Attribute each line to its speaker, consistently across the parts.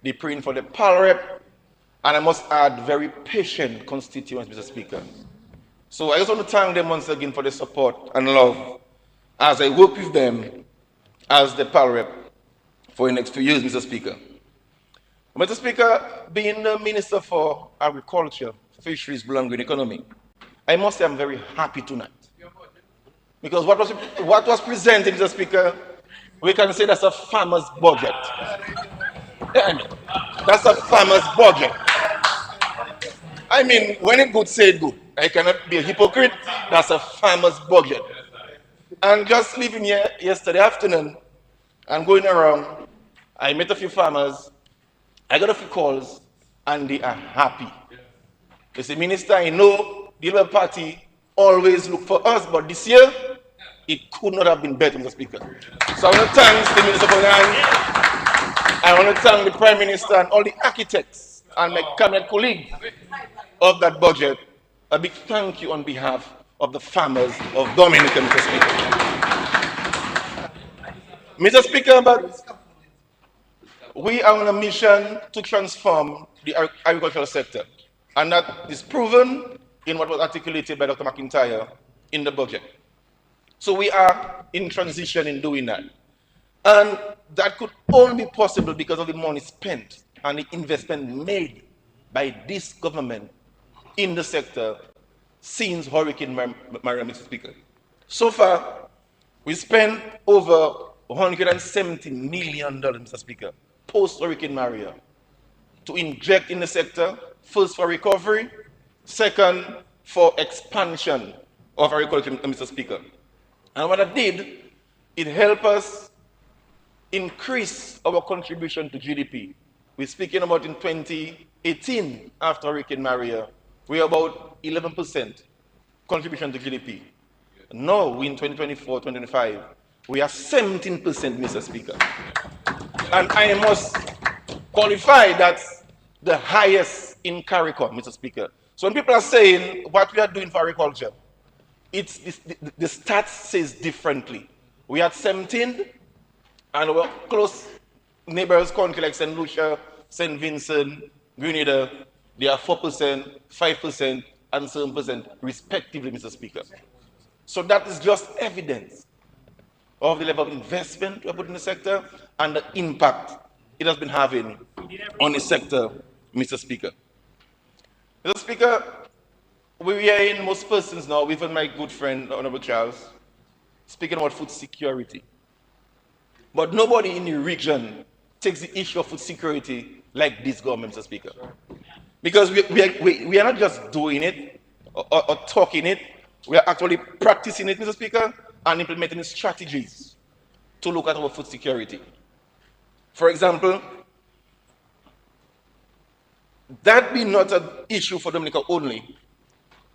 Speaker 1: the praying for the PAL rep, and I must add, very patient constituents, Mr. Speaker. So I just want to thank them once again for the support and love as I work with them as the PAL rep for the next 2 years, Mr. Speaker. Mr. Speaker, being the Minister for Agriculture, Fisheries, Blue and Green Economy, I must say I'm very happy tonight. Because what was presented, Mr. Speaker, we can say that's a farmer's budget. I mean, that's a farmer's budget. I mean, when it's good, say it good. I cannot be a hypocrite. That's a farmer's budget. And just leaving here yesterday afternoon and going around, I met a few farmers. I got a few calls, and they are happy. They say, Minister, I know the Labour Party always look for us, but this year, it could not have been better, Mr. Speaker. So I want to thank the Minister for that. I want to thank the Prime Minister and all the architects and my cabinet colleagues of that budget. A big thank you on behalf of the farmers of Dominica, Mr. Speaker. Mr. Speaker, but we are on a mission to transform the agricultural sector, and that is proven in what was articulated by Dr. McIntyre in the budget. So we are in transition in doing that. And that could only be possible because of the money spent and the investment made by this government in the sector since Hurricane Maria, Mr. Speaker. So far, we spent over $170 million, Mr. Speaker, post-Hurricane Maria, to inject in the sector, first for recovery, second for expansion of agriculture, Mr. Speaker. And what it did, it helped us increase our contribution to GDP. We're speaking about in 2018, after Hurricane Maria, we're about 11% contribution to GDP. Now, in 2024, 2025, we are 17%, Mr. Speaker. And I must qualify that's the highest in CARICOM, Mr. Speaker. So when people are saying what we are doing for agriculture, the stats says differently. We had 17, and our close neighbors country like St. Lucia, St. Vincent, Grenada, they are 4%, 5%, and 7% respectively, Mr. Speaker. So that is just evidence of the level of investment we have put in the sector and the impact it has been having on the sector, Mr. Speaker. Mr. Speaker, we are in most persons now, even my good friend, Honorable Charles, speaking about food security. But nobody in the region takes the issue of food security like this government, Mr. Speaker. Because we are not just doing it or talking it, we are actually practicing it, Mr. Speaker, and implementing strategies to look at our food security. For example, that being not an issue for Dominica only,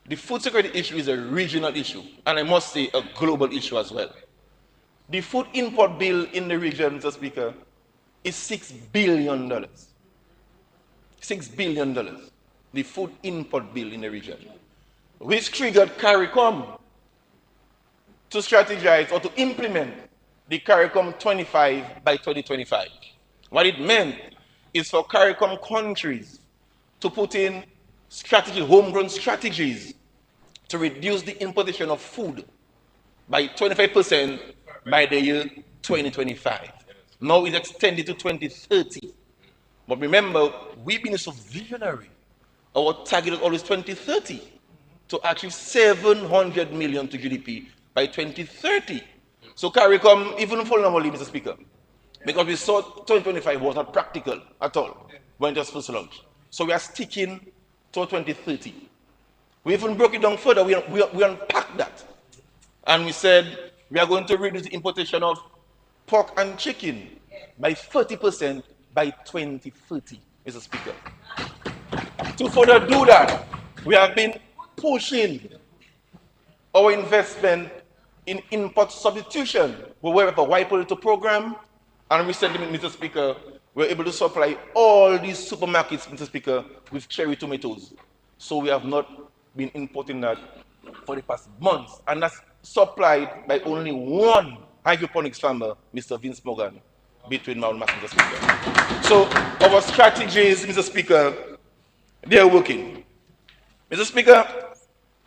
Speaker 1: the food security issue is a regional issue, and I must say a global issue as well. The food import bill in the region, Mr. Speaker, is $6 billion. $6 billion, the food import bill in the region, which triggered CARICOM to strategize or to implement the CARICOM 25 by 2025. What it meant is for CARICOM countries to put in homegrown strategies to reduce the importation of food by 25% by the year 2025. Now it's extended to 2030. But remember, we've been so visionary. Our target is always 2030 to achieve 700 million to GDP by 2030. So CARICOM even fall normally, Mr. Speaker, because we saw 2025 was not practical at all when it was first launched. So we are sticking to 2030. We even broke it down further. We unpacked that. And we said we are going to reduce the importation of pork and chicken by 30% by 2030, Mr. Speaker. To further do that, we have been pushing our investment in import substitution. We have a white potato program, and recently, Mr. Speaker, we're able to supply all these supermarkets, Mr. Speaker, with cherry tomatoes. So we have not been importing that for the past months, and that's supplied by only one hydroponics farmer, Mr. Vince Morgan, between Mount Mass, Mr. Speaker. So our strategies, Mr. Speaker, they are working. Mr. Speaker,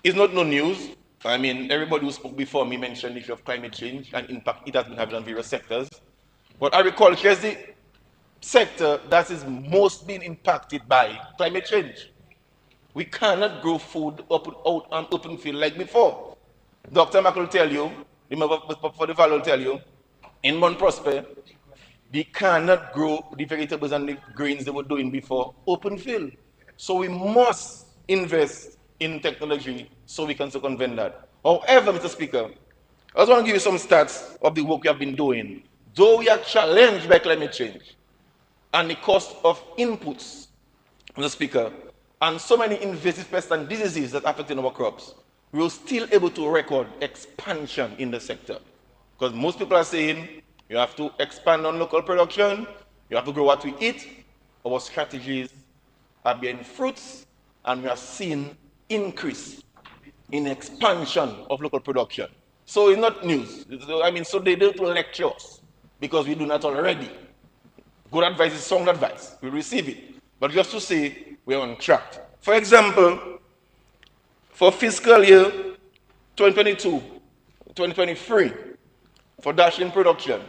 Speaker 1: it's not no news. I mean, everybody who spoke before me mentioned the issue of climate change and impact it has been having on various sectors. But agriculture is the sector that is most being impacted by climate change. We cannot grow food up out on open field like before. Dr. Mack will tell you, the member for the Valley will tell you, in Mount Prosper, they cannot grow the vegetables and the grains they were doing before open field. So we must invest in technology so we can circumvent that. However, Mr. Speaker, I just want to give you some stats of the work we have been doing. Though we are challenged by climate change and the cost of inputs, Mr. Speaker, and so many invasive pests and diseases that affect our crops, we are still able to record expansion in the sector. Because most people are saying you have to expand on local production, you have to grow what we eat. Our strategies are bearing fruits, and we are seeing increase in expansion of local production. So it's not news. I mean, so they don't lecture us because we do not already. Good advice is sound advice. We receive it. But just to say we're on track. For example, for fiscal year 2022, 2023, for dashing production,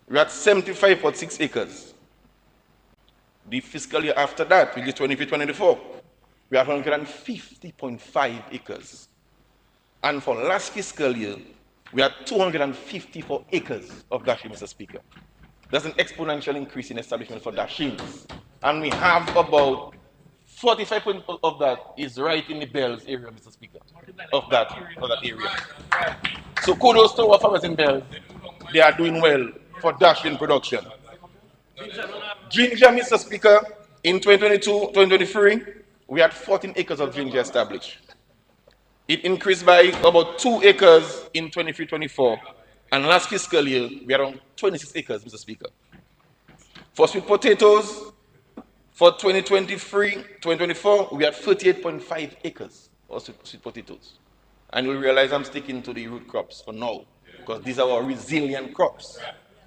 Speaker 1: we're at 75.6 acres. The fiscal year after that, which is 23-24, we have 150.5 acres. And for last fiscal year, we had 254 acres of dashing, Mr. Speaker. That's an exponential increase in establishment for dashings. And we have about 45% of that is right in the Bells area, Mr. Speaker, of that area. So kudos to our farmers in Bells. They are doing well for dashing production. Ginger, Mr. Speaker, in 2022, 2023, we had 14 acres of ginger established. It increased by about 2 acres in 23-24. And last fiscal year, we had around 26 acres, Mr. Speaker. For sweet potatoes, for 2023-2024, we had 38.5 acres of sweet potatoes. And you'll realize I'm sticking to the root crops for now, because these are our resilient crops.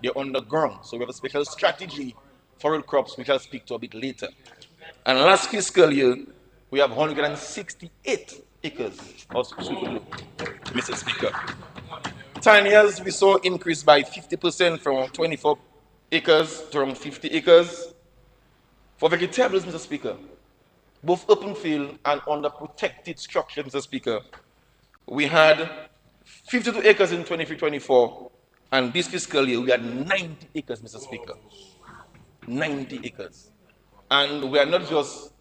Speaker 1: They're underground, so we have a special strategy for root crops, which I'll speak to a bit later. And last fiscal year, we have 168 acres of sweet potato, Mr. Speaker. 10 years, we saw increase by 50% from 24 acres to around 50 acres. For vegetables, Mr. Speaker, both open field and under protected structure, Mr. Speaker, we had 52 acres in 23-24, and this fiscal year we had 90 acres, Mr. Speaker. 90 acres. And we are not just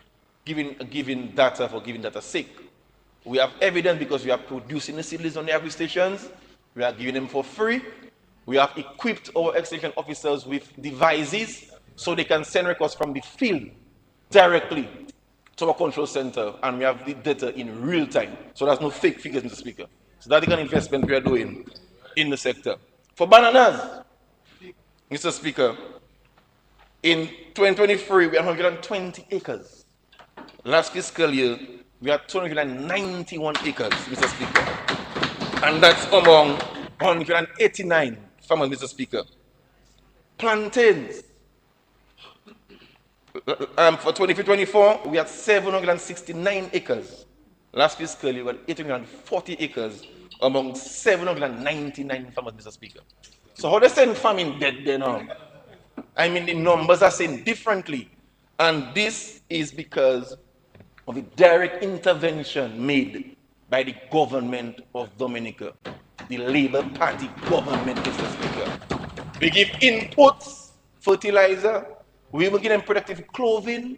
Speaker 1: giving data for giving data's sake. We have evidence because we are producing the seedlings on the agri stations. We are giving them for free. We have equipped our extension officers with devices so they can send records from the field directly to our control center, and we have the data in real time. So there's no fake figures, Mr. Speaker. So that's the kind of investment we are doing in the sector. For bananas, Mr. Speaker, in 2023, we had 120 acres. Last fiscal year, we had 291 acres, Mr. Speaker. And that's among 189 farmers, Mr. Speaker. Plantains. For 23-24, we had 769 acres. Last fiscal year, we had 840 acres among 799 farmers, Mr. Speaker. So how they saying farming dead there now? I mean, the numbers are saying differently. And this is because of the direct intervention made by the government of Dominica, the Labour Party government, Mr. Speaker. We give inputs, fertilizer, we will give them protective clothing,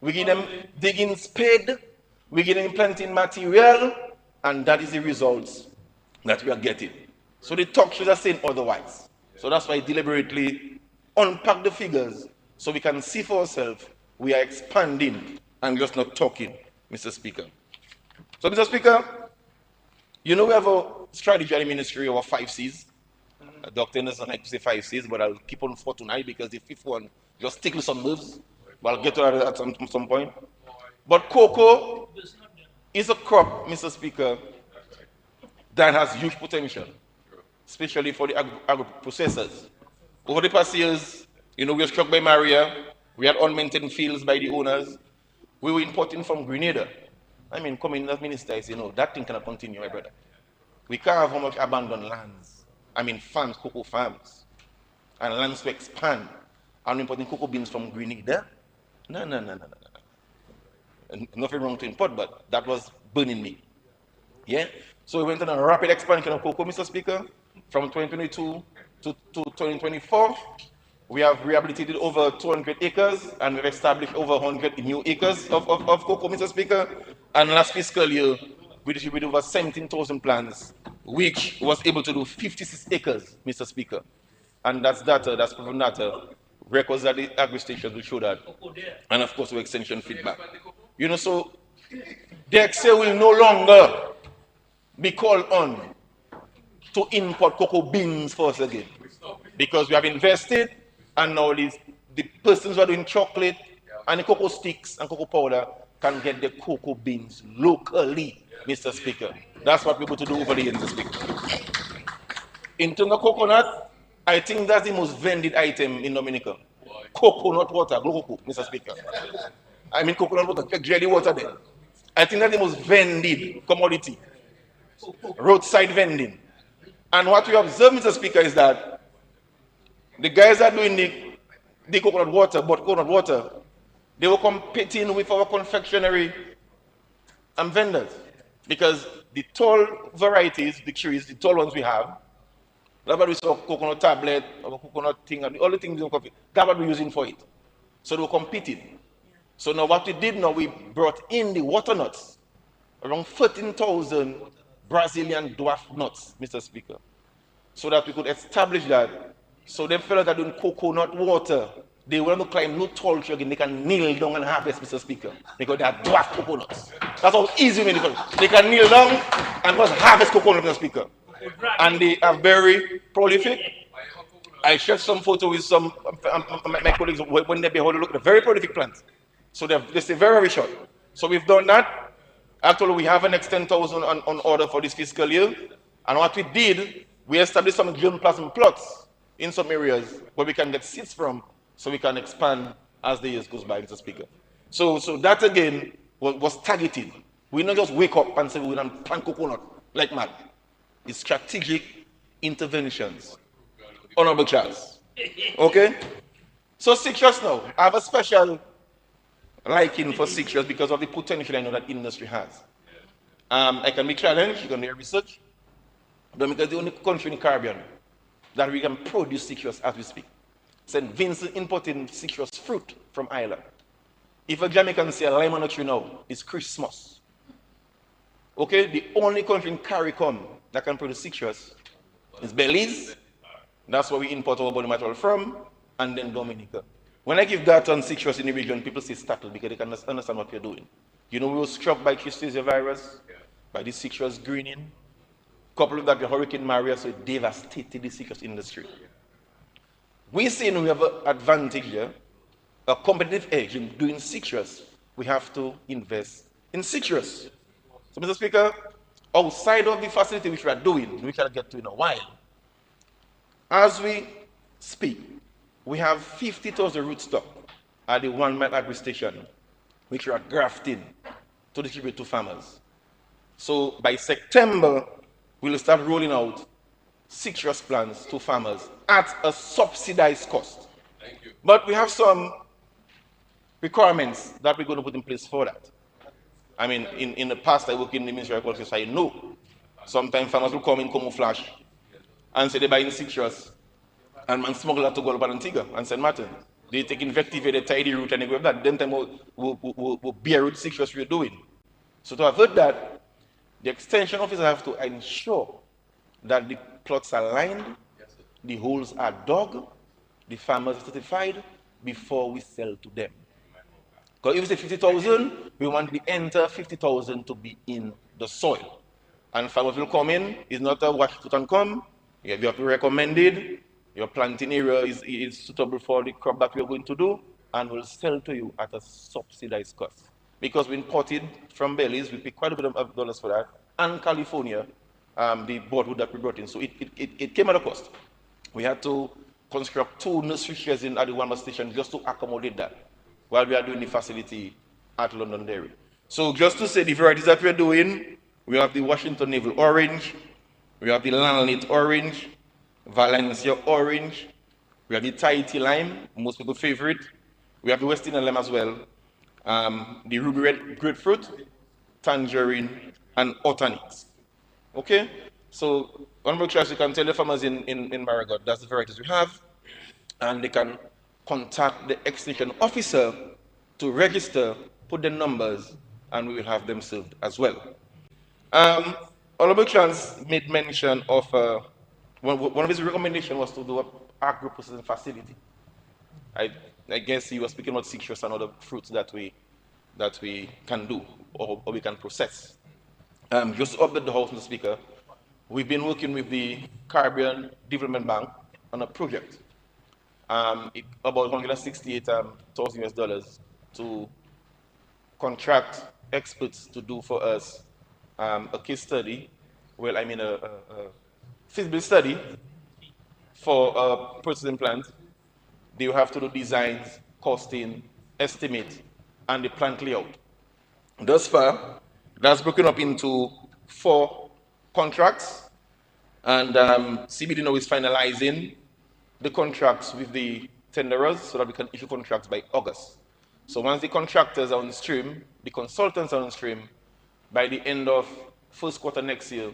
Speaker 1: we give them digging spade, we give them planting material, and that is the results that we are getting. So the talk shows are saying otherwise. So that's why I deliberately unpack the figures so we can see for ourselves we are expanding and just not talking, Mr. Speaker. So, Mr. Speaker, you know we have a strategy at the ministry of 5 C's. Dr. doesn't like to say 5 C's, but I'll keep on 4 tonight because the 5th one just tickles some nerves. But I'll get to that at some point. But cocoa is a crop, Mr. Speaker, that has huge potential, especially for the agro processors. Over the past years, you know, we were struck by malaria, We had unmaintained fields by the owners. We were importing from Grenada. I mean, coming as ministers, that thing cannot continue, my brother. We can't have how much abandoned lands. I mean, farms, cocoa farms, and lands to expand. And importing cocoa beans from Grenada. No, no, no, no, no, no. And nothing wrong to import, but that was burning me. Yeah? So we went on a rapid expansion of cocoa, Mr. Speaker, from 2022 to 2024. We have rehabilitated over 200 acres and we've established over 100 new acres of cocoa, Mr. Speaker. And last fiscal year, we distributed over 17,000 plants, which was able to do 56 acres, Mr. Speaker. And that's data, that's proven data. Records at the agri stations will show that. And of course, with extension feedback. So the Excel will no longer be called on to import cocoa beans for us again. Because we have invested, and now the persons who are doing chocolate and the cocoa sticks and cocoa powder can get the cocoa beans locally, Mr. Speaker. That's what we're able to do over the years, Mr. Speaker. In terms of coconut, I think that's the most vended item in Dominica. Coconut water, cocoa, Mr. Speaker. I mean coconut water, jelly water there. I think that's the most vended commodity. Roadside vending. And what we observe, Mr. Speaker, is that the guys that are doing the coconut water, they were competing with our confectionery vendors. Because the tall varieties, the trees, the tall ones we have, that's what we saw coconut tablet, or coconut thing, and all the things that's what we're using for it. So they were competing. So now what we did now, we brought in the water nuts, around 13,000 Brazilian dwarf nuts, Mr. Speaker, so that we could establish that. So them fellows that are doing coconut water, they want to climb no tall tree again, they can kneel down and harvest, Mr. Speaker, because they are dwarf coconuts. That's how easy it is. They can kneel down and just harvest coconut, Mr. Speaker. And they are very prolific. I shared some photo with some my colleagues when they behold look at very prolific plants. So they stay very, very short. So we've done that. Actually, we have an next 10,000 on order for this fiscal year. And what we did, we established some germplasm plots in some areas where we can get seeds from, so we can expand as the years goes by, Mr. Speaker. So that again was targeted. We not just wake up and say we're going to plant coconut like mad. It's strategic interventions. Honorable Charles. Okay? So citrus now. I have a special liking for citrus because of the potential I know that industry has. I can be challenged, you can do your research. Dominica is the only country in the Caribbean that we can produce citrus as we speak. St. Vincent importing citrus fruit from Ireland. If a Jamaican say a lime on a tree now, it's Christmas. Okay, the only country in CARICOM that can produce citrus is Belize. That's where we import our body material from, and then Dominica. When I give that on citrus in the region, people say startled because they can understand what you're doing. We were struck by Cristacea virus, by the citrus greening. Coupled with that, the Hurricane Maria, so it devastated the citrus industry. We say we have an advantage here, a competitive edge in doing citrus. We have to invest in citrus. So, Mr. Speaker, outside of the facility which we are doing, which I'll get to in a while, as we speak, we have 50,000 rootstock at the 1 mile agri station, which we are grafting to distribute to farmers. So by September, we'll start rolling out citrus plants to farmers at a subsidized cost. Thank you. But we have some requirements that we're going to put in place for that. I mean, in the past, I worked in the Ministry of Agriculture, so I know sometimes farmers will come in camouflage and say they're buying citrus and smuggle that to go to Antigua and St. Martin. They take invective, they tie the root and they go with that. Then time we'll bear root citrus we're doing. So to avoid that, the extension officer have to ensure that the plots are lined, the holes are dug, the farmers are certified before we sell to them. Because if we say 50,000, we want the entire 50,000 to be in the soil. And farmers will come in, it's not a wash put and come. You have to be recommended, your planting area is suitable for the crop that we're going to do, and we'll sell to you at a subsidized cost. Because we imported from Belize, we paid quite a bit of dollars for that, and California, the boardwood that we brought in. So it came at a cost. We had to construct 2 nursery shares in at the one station just to accommodate that while we are doing the facility at Londonderry. So just to say the varieties that we're doing, we have the Washington Naval Orange, we have the Lanlit Orange, Valencia Orange, we have the Tahiti Lime, most people's favorite, we have the West Indian Lime as well, the Ruby Red Grapefruit, Tangerine, and Otanix. Okay? So, Honorable Chair, you can tell the farmers in Marigot, that's the varieties we have, and they can contact the extension officer to register, put the numbers, and we will have them served as well. Honorable Chance made mention of one of his recommendations was to do a agro processing facility. I guess he was speaking about citrus and other fruits that we can do or we can process. Just to update the House, Mr. Speaker, we've been working with the Caribbean Development Bank on a project about $168,000 to contract experts to do for us a case study, well, I mean a feasibility study for a processing plant. They will have to do designs, costing, estimate, and the plant layout. Thus far, that's broken up into 4 contracts, and CBD now is finalizing the contracts with the tenderers so that we can issue contracts by August. So once the contractors are on stream, the consultants are on stream, by the end of first quarter next year,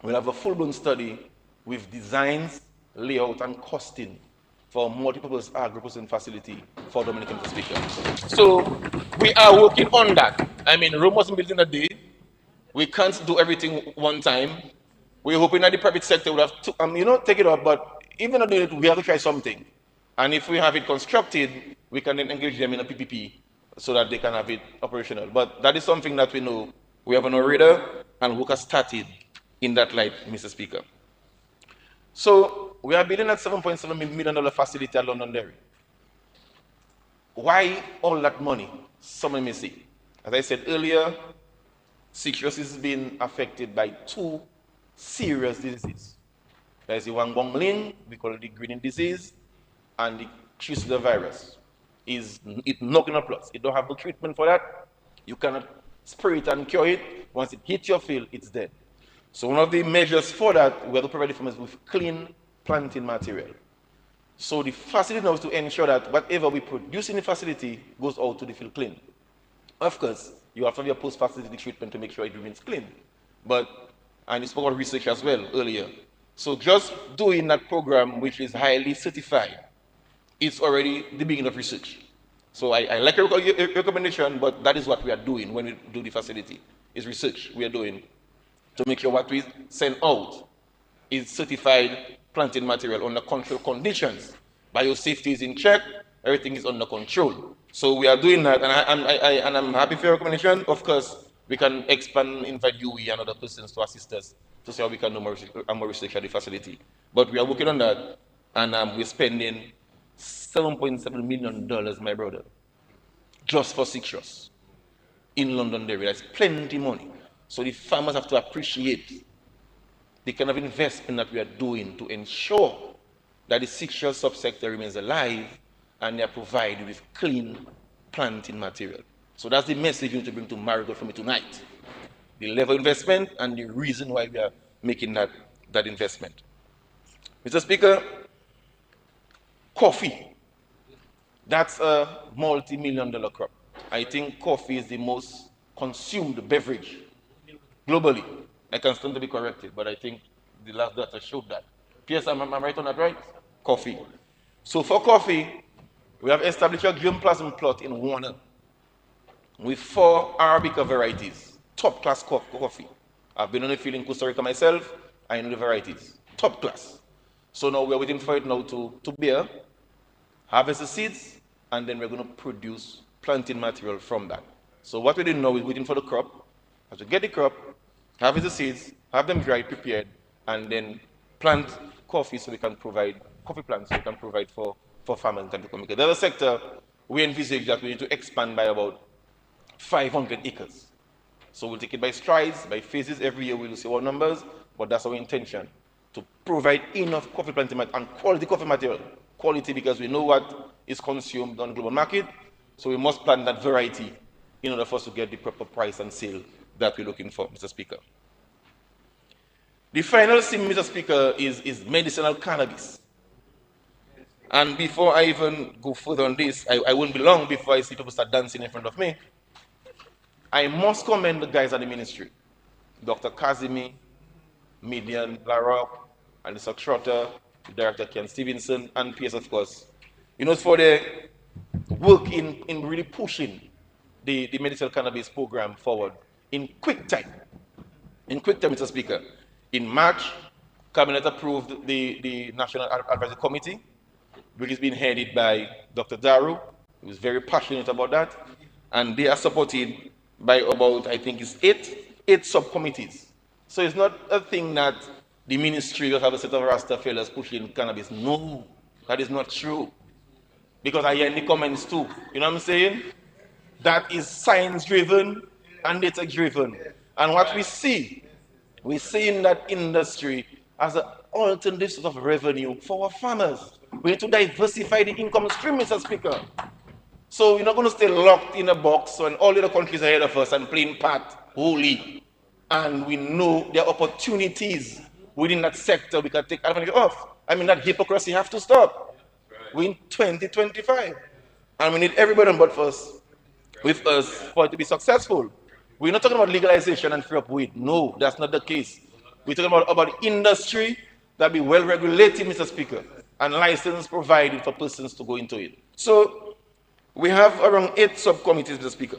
Speaker 1: we'll have a full-blown study with designs, layout, and costing for a multi-purpose agro-processing facility for Dominican, Mr. Speaker. So we are working on that. I mean, Rome wasn't built in a day. We can't do everything one time. We're hoping that the private sector will have to, take it up, but even though we have to try something. And if we have it constructed, we can then engage them in a PPP so that they can have it operational. But that is something that we know we have on our radar and work has started in that light, Mr. Speaker. So we are building a $7.7 million facility at Londonderry. Why all that money? Someone may say. As I said earlier, citrus is being affected by 2 serious diseases. There is the Wang Ling, we call it the greening disease, and the Chisholm virus. It's knocking up plus. You don't have no treatment for that. You cannot spray it and cure it. Once it hits your field, it's dead. So one of the measures for that, we have to provide the farmers with clean planting material. So the facility now is to ensure that whatever we produce in the facility goes out to the field clean. Of course, you have to have your post-facility treatment to make sure it remains clean. And you spoke about research as well earlier. So just doing that program, which is highly certified, it's already the beginning of research. So I like your recommendation, but that is what we are doing when we do the facility, is research we are doing to make sure what we send out is certified planting material under controlled conditions. Biosafety is in check, everything is under control. So we are doing that, and I'm happy for your recommendation. Of course, we can expand, invite UE and other persons to assist us to see how we can do more research at the facility. But we are working on that, and we're spending $7.7 million, my brother, just for citrus in Londonderry. That's plenty money. So the farmers have to appreciate the kind of investment that we are doing to ensure that the citrus subsector remains alive and they are provided with clean planting material. So that's the message you need to bring to Marigot for me tonight. The level of investment and the reason why we are making that investment. Mr. Speaker, coffee. That's a multi-million-dollar crop. I think coffee is the most consumed beverage globally. I can stand to be corrected, but I think the last data showed that. Yes, am I right on that, right? Coffee. So for coffee, we have established a germplasm plot in Warner with 4 Arabica varieties, top-class coffee. I've been on the field in Costa Rica myself. I know the varieties, top class. So now we're waiting for it now to bear, harvest the seeds, and then we're going to produce planting material from that. So what we're doing now is waiting for the crop. As we get the crop, harvest the seeds, have them dried, prepared, and then plant coffee so we can provide coffee plants so we can provide for farmers in time to come. The other sector, we envisage that we need to expand by about 500 acres. So we'll take it by strides, by phases. Every year we'll see our numbers, but that's our intention. to provide enough coffee planting material and quality coffee material. Quality because we know what is consumed on the global market, so we must plant that variety in order for us to get the proper price and sale that we're looking for, Mr. Speaker. The final thing, Mr. Speaker, is medicinal cannabis. And before I even go further on this, I won't be long before I see people start dancing in front of me. I must commend the guys at the ministry, Dr. Kazimi, Midian Larrock, and the Trotter, the Director Ken Stevenson, and PS, of course. You know, for the work in really pushing the medicinal cannabis program forward in quick time. In quick time, Mr. Speaker. In March, Cabinet approved the National Advisory Committee, which is being headed by Dr. Daru, who is very passionate about that. And they are supported by about, I think it's eight subcommittees. So it's not a thing that the ministry will have a set of Rasta fellas pushing cannabis. No, that is not true. Because I hear in the comments too. You know what I'm saying? That is science-driven and data-driven. And what we see in that industry as an alternative source of revenue for our farmers. We need to diversify the income stream, Mr. Speaker. So we're not going to stay locked in a box when all the other countries ahead of us and playing part wholly. And we know there are opportunities within that sector we can take advantage of. I mean, that hypocrisy has to stop. We're in 2025. And we need everybody on board with us for it to be successful. We're not talking about legalization and free up weed. No, that's not the case. We're talking about industry that be well regulated, Mr. Speaker, and license provided for persons to go into it. So we have around 8 subcommittees, Mr. Speaker.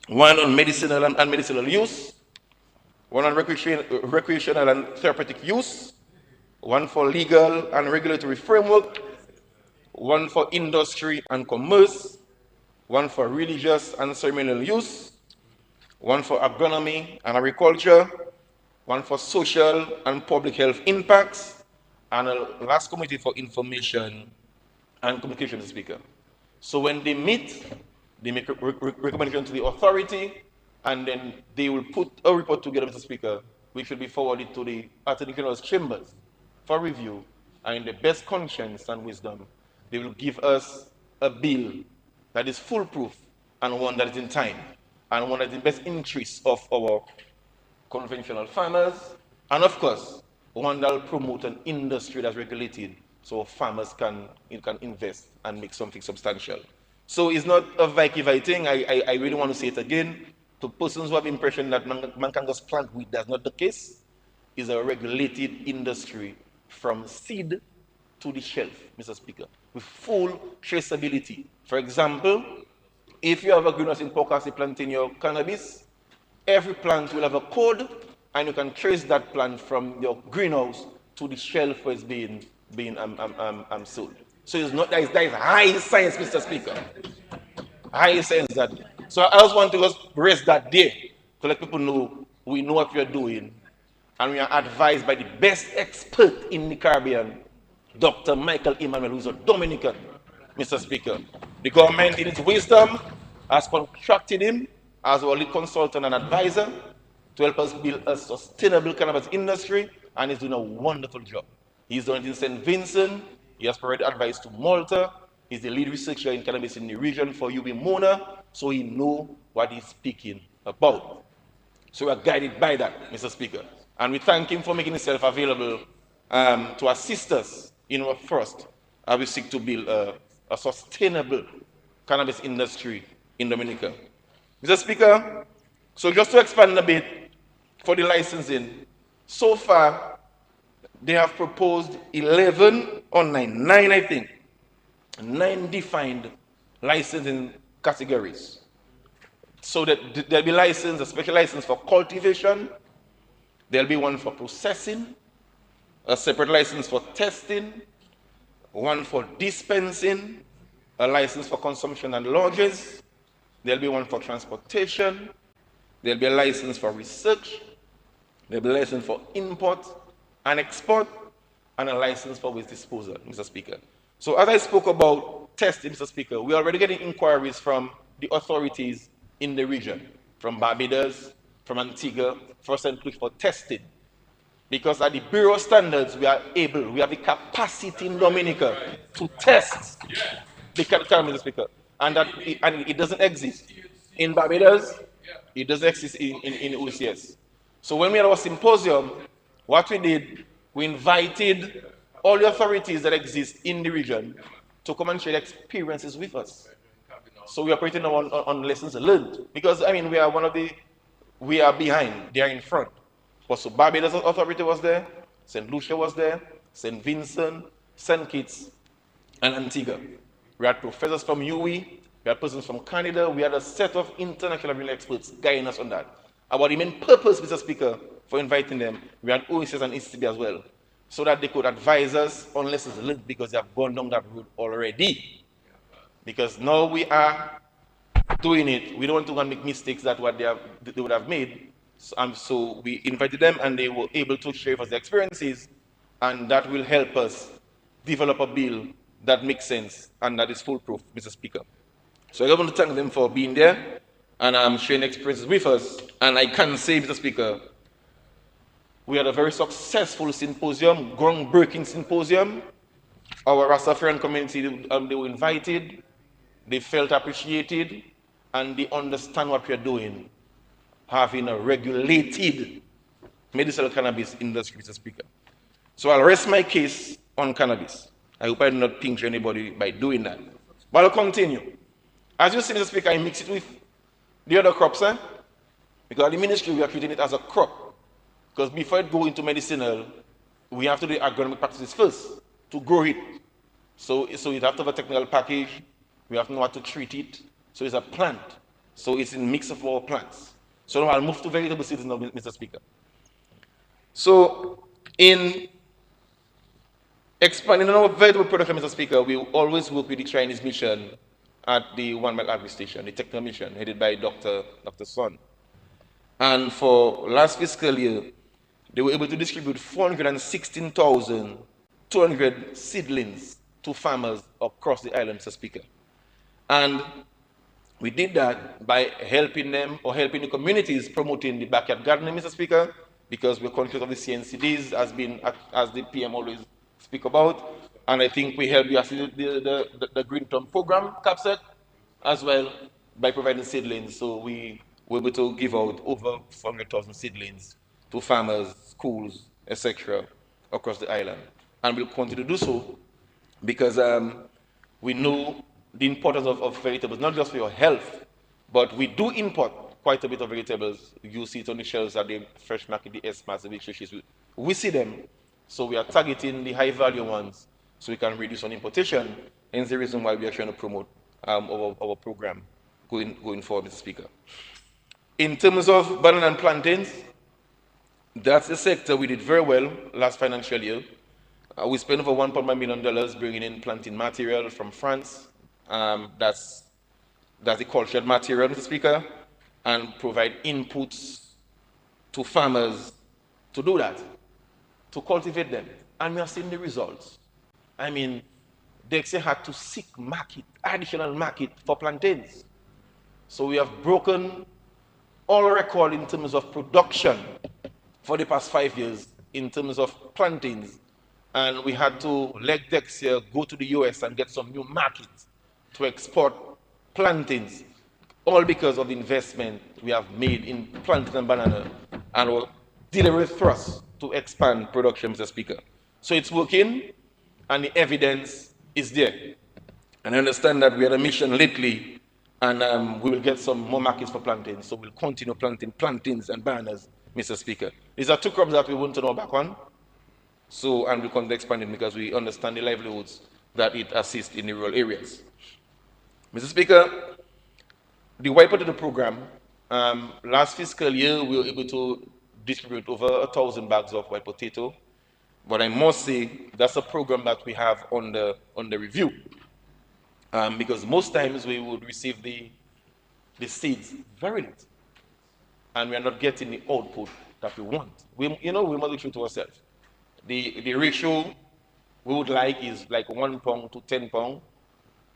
Speaker 1: One on medicinal and medicinal use, one on recreational and therapeutic use, one for legal and regulatory framework, one for industry and commerce, one for religious and ceremonial use, one for agronomy and agriculture, one for social and public health impacts, and a last committee for information and communication, Mr. Speaker. So when they meet, they make a recommendation to the authority, and then they will put a report together, Mr. Speaker, which will be forwarded to the Attorney General's chambers for review, and in the best conscience and wisdom, they will give us a bill that is foolproof and one that is in time, and one that is in the best interest of our conventional farmers, and of course, one that will promote an industry that's regulated so farmers can invest and make something substantial. So it's not a Vicky thing. I really want to say it again. To persons who have the impression that man can just plant weed, that's not the case. It's a regulated industry from seed to the shelf, Mr. Speaker, with full traceability. For example, if you have a greenhouse in Pocassi planting your cannabis, every plant will have a code, and you can trace that plant from your greenhouse to the shelf where it's being sold. So it's not that is high science, Mr. Speaker. High science that. So I just want to just raise that there to let people know we know what we are doing, and we are advised by the best expert in the Caribbean, Dr. Michael Emmanuel, who's a Dominican, Mr. Speaker. The government, in its wisdom, has contracted him as our lead consultant and advisor to help us build a sustainable cannabis industry, and he's doing a wonderful job. He's done it in St. Vincent. He has provided advice to Malta. He's the lead researcher in cannabis in the region for UB Mona, so he knows what he's speaking about. So we are guided by that, Mr. Speaker. And we thank him for making himself available to assist us in our first, as we seek to build a sustainable cannabis industry in Dominica. Mr. Speaker, so just to expand a bit for the licensing, so far they have proposed 11 or 9 I think, 9 defined licensing categories. So that there'll be license, a special license for cultivation, there'll be one for processing, a separate license for testing, one for dispensing, a license for consumption and lodges, there'll be one for transportation, there'll be a license for research, there'll be a license for import and export, and a license for waste disposal, Mr. Speaker. So as I spoke about testing, Mr. Speaker, we are already getting inquiries from the authorities in the region, from Barbados, from Antigua, for St. Lucia for testing. Because at the Bureau standards, we have the capacity in Dominica to test the cannabis, Mr. Speaker. And it doesn't exist. In Barbados, it doesn't exist in OCS. So when we had our symposium, what we did, we invited all the authorities that exist in the region to come and share their experiences with us. So we are operating on lessons learned. Because, I mean, we are behind, they are in front. But so Barbados Authority was there, St. Lucia was there, St. Vincent, St. Kitts, and Antigua. We had professors from UWI, we had persons from Canada, we had a set of international real experts guiding us on that. About the main purpose, Mr. Speaker, for inviting them, we had OECS and ECB as well, so that they could advise us on lessons learned because they have gone down that road already. Because now we are doing it, we don't want to go and make mistakes that what they would have made. So we invited them and they were able to share with us their experiences, and that will help us develop a bill that makes sense and that is foolproof, Mr. Speaker. So I want to thank them for being there and sharing experiences with us. And I can say, Mr. Speaker, we had a very successful symposium, groundbreaking symposium. Our Rastafarian community, they were invited, they felt appreciated, and they understand what we are doing, having a regulated medicinal cannabis industry, Mr. Speaker. So I'll rest my case on cannabis. I hope I do not pinch anybody by doing that. But I'll continue. As you see, Mr. Speaker, I mix it with the other crops, because the ministry, we are treating it as a crop. Because before it go into medicinal, we have to do agronomic practices first to grow it. So it have to have a technical package, we have to know how to treat it. So it's a plant. So it's a mix of all plants. So now I'll move to vegetable seeds now, Mr. Speaker. So in expanding our vegetable production, Mr. Speaker, we always work with the Chinese mission at the One Mile Agri Station, the technical mission, headed by Dr. Son. And for last fiscal year, they were able to distribute 416,200 seedlings to farmers across the island, Mr. Speaker. And we did that by helping them or helping the communities promoting the backyard gardening, Mr. Speaker, because we're conscious of the CNCDs as the PM always speak about. And I think we helped the Green Thumb program, CAPSET, as well, by providing seedlings. So we were able to give out over 400,000 seedlings to farmers, schools, etc., across the island. And we'll continue to do so because we know the importance of vegetables, not just for your health, but we do import quite a bit of vegetables. You see it on the shelves at the fresh market, the S-Mats, the big sushis. We see them, so we are targeting the high-value ones so we can reduce on importation, hence the reason why we are trying to promote our program going forward, Mr. Speaker. In terms of banana and plantains, that's a sector we did very well last financial year. We spent over $1.1 million bringing in planting material from France. That's the cultured material, Mr. Speaker, and provide inputs to farmers to do that, to cultivate them. And we are seeing the results. I mean, Dexia had to seek additional market for plantains. So we have broken all record in terms of production for the past 5 years in terms of plantains. And we had to let Dexia go to the US and get some new markets to export plantains, all because of the investment we have made in plantain and banana and our deliberate thrust to expand production, Mr. Speaker. So it's working and the evidence is there. And I understand that we had a mission lately and we will get some more markets for plantains. So we'll continue planting plantains and bananas, Mr. Speaker. These are two crops that we want to know back on. So, and we'll continue expanding because we understand the livelihoods that it assists in the rural areas. Mr. Speaker, the White Potato Program, last fiscal year we were able to distribute over 1,000 bags of white potato. But I must say that's a program that we have on the review. Because most times we would receive the seeds very late. And we are not getting the output that we want. We must be true to ourselves. The ratio we would like is like 1 pound to 10 pounds.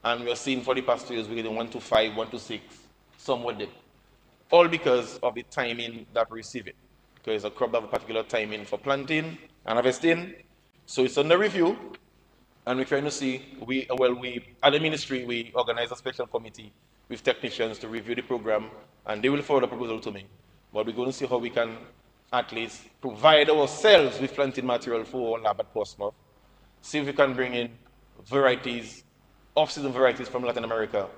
Speaker 1: And we are seeing for the past 2 years we're getting 1 to 5, 1 to 6, somewhere there. All because of the timing that we receive it. because a crop have a particular timing for planting and harvesting. So it's under review, and we're trying to see, we at the ministry, we organize a special committee with technicians to review the program, and they will forward a proposal to me. But we're going to see how we can at least provide ourselves with planting material for our lab at Portsmouth, see if we can bring in varieties, off-season varieties from Latin America,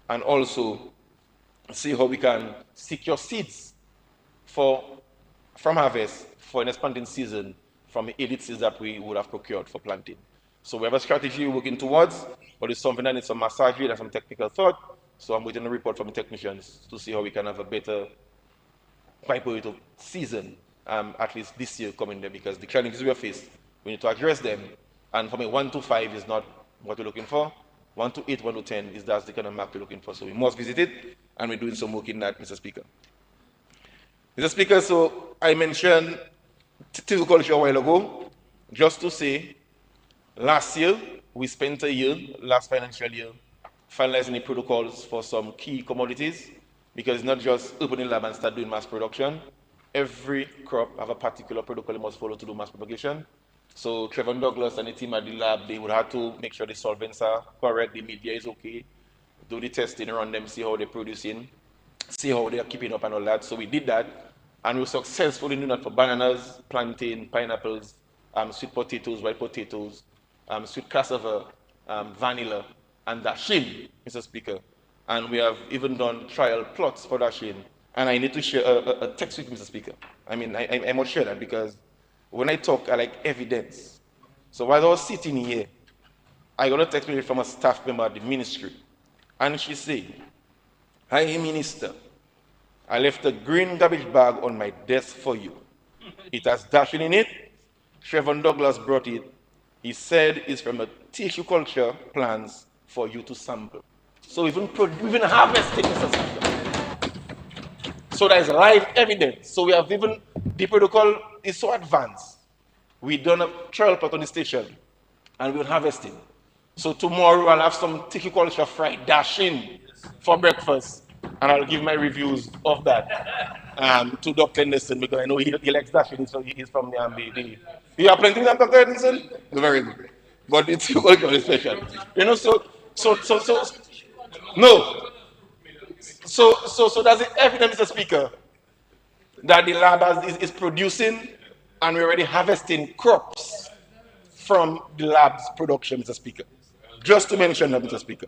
Speaker 1: and also see how we can secure seeds from harvest for next planting season from the elite seeds that we would have procured for planting. So we have a strategy we're working towards, but it's something that needs some massage and some technical thought. So I'm waiting a report from the technicians to see how we can have a better pipe season, at least this year coming there, because the challenges we are faced, we need to address them. And for me, 1 to 5 is not what we're looking for. 1 to 8, 1 to 10 is that's the kind of mark we're looking for. So we must visit it, and we're doing some work in that, Mr. Speaker. Mr. Speaker, so I mentioned silviculture a while ago, just to say, last year, we spent a year, last financial year, finalizing the protocols for some key commodities, because it's not just opening lab and start doing mass production. Every crop have a particular protocol it must follow to do mass propagation. So Trevor Douglas and the team at the lab, they would have to make sure the solvents are correct, the media is okay, do the testing around them, see how they're producing, see how they're keeping up and all that. So we did that, and we were successful in doing that for bananas, plantain, pineapples, sweet potatoes, white potatoes, sweet cassava, vanilla, and dasheen, Mr. Speaker. And we have even done trial plots for dasheen. And I need to share a text with Mr. Speaker. I mean, I must share that because when I talk, I like evidence. So while I was sitting here, I got a text from a staff member at the ministry. And she said, "Hi, Minister, I left a green garbage bag on my desk for you. It has dasheen in it. Trevor Douglas brought it. He said it's from a tissue culture plants for you to sample." So we've been harvesting, Mr. Speaker. So there's live evidence. So we have even, the protocol is so advanced. We done a trial plot on the station, and we're harvesting. So tomorrow I'll have some tissue culture fried dasheen for breakfast, and I'll give my reviews of that to Dr. Henderson, because I know he likes dasheen, so he's from the you are planting that, Dr. Henderson? Very good. But it's culture special. You know, so no. So that's the evidence, Mr. Speaker, that the lab is producing, and we're already harvesting crops from the lab's production, Mr. Speaker. Just to mention that, Mr. Speaker.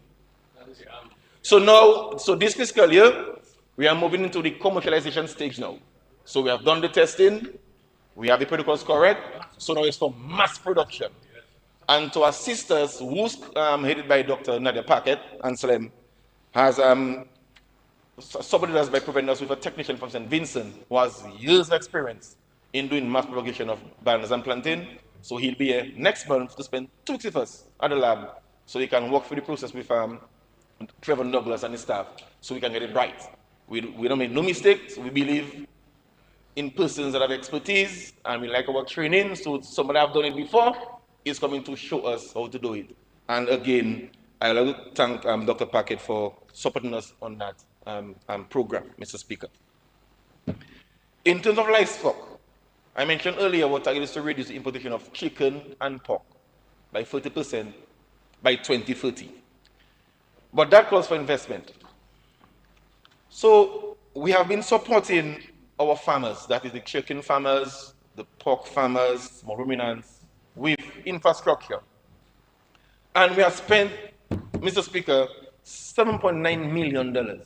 Speaker 1: So now, so this fiscal year, we are moving into the commercialization stage now. So we have done the testing, we have the protocols correct, so now it's for mass production. And to assist us, who's headed by Dr. Nadia Paquette and Salem, has somebody that's by providing us with a technician from St. Vincent who has years of experience in doing mass propagation of bananas and plantain. So he'll be here next month to spend 2 weeks with us at the lab, so he can walk through the process with Trevor Douglas and his staff, so we can get it right. We don't make no mistakes. We believe in persons that have expertise, and we like our training. So somebody have done it before is coming to show us how to do it. And again, I'd like to thank Dr. Paquette for supporting us on that program, Mr. Speaker. In terms of livestock, I mentioned earlier our target is to reduce the importation of chicken and pork by 30% by 2030. But that calls for investment. So we have been supporting our farmers, that is the chicken farmers, the pork farmers, small ruminants, with infrastructure. And we have spent, Mr. Speaker, $7.9 million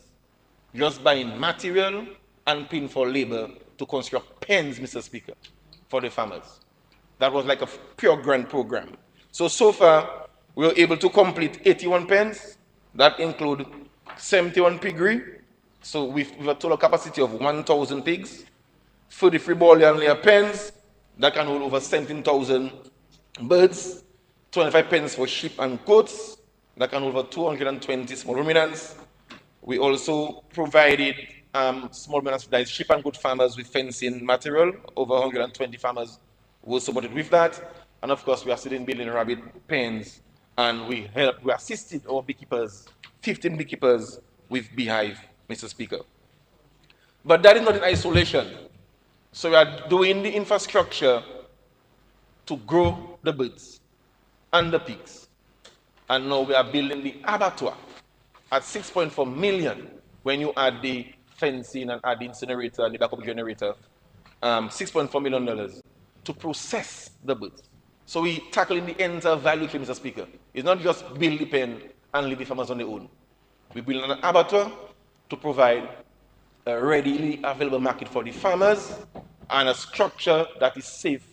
Speaker 1: just buying material and paying for labor to construct pens, Mr. Speaker, for the farmers. That was like a pure grant program. So far, we were able to complete 81 pens. That include 71 piggery, so with a total capacity of 1,000 pigs, 33 broiler and layer pens, that can hold over 17,000 birds, 25 pens for sheep and goats, that can hold over 220 small ruminants. We also provided small ruminants, that is sheep and goat farmers, with fencing material. Over 120 farmers were supported with that. And of course, we are still in building rabbit pens, and we assisted our beekeepers, 15 beekeepers with beehive, Mr. Speaker. But that is not in isolation. So we are doing the infrastructure to grow the birds and the pigs. And now we are building the abattoir at 6.4 million when you add the fencing and add the incinerator and the backup generator. $6.4 million to process the birds. So we tackling the entire value chain, Mr. Speaker. It's not just build the pen and leave the farmers on their own. We build an abattoir to provide a readily available market for the farmers and a structure that is safe